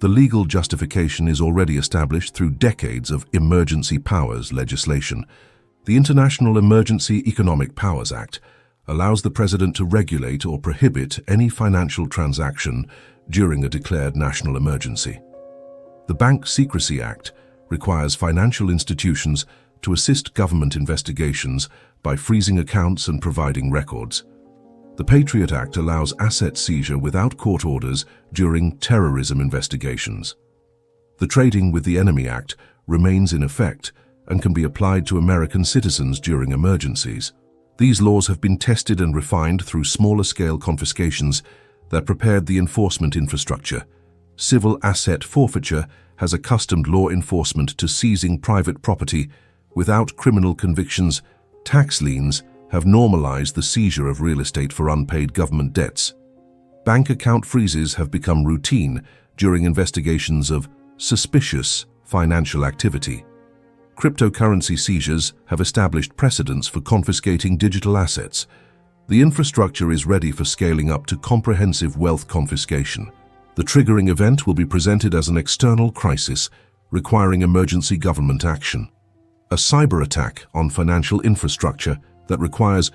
S1: The legal justification is already established through decades of emergency powers legislation. The International Emergency Economic Powers Act allows the President to regulate or prohibit any financial transaction during a declared national emergency. The Bank Secrecy Act requires financial institutions to assist government investigations by freezing accounts and providing records. The Patriot Act allows asset seizure without court orders during terrorism investigations. The Trading with the Enemy Act remains in effect and can be applied to American citizens during emergencies. These laws have been tested and refined through smaller-scale confiscations that prepared the enforcement infrastructure. Civil asset forfeiture has accustomed law enforcement to seizing private property without criminal convictions. Tax liens have normalized the seizure of real estate for unpaid government debts. Bank account freezes have become routine during investigations of suspicious financial activity. Cryptocurrency seizures have established precedents for confiscating digital assets. The infrastructure is ready for scaling up to comprehensive wealth confiscation. The triggering event will be presented as an external crisis requiring emergency government action. A cyber attack on financial infrastructure that requires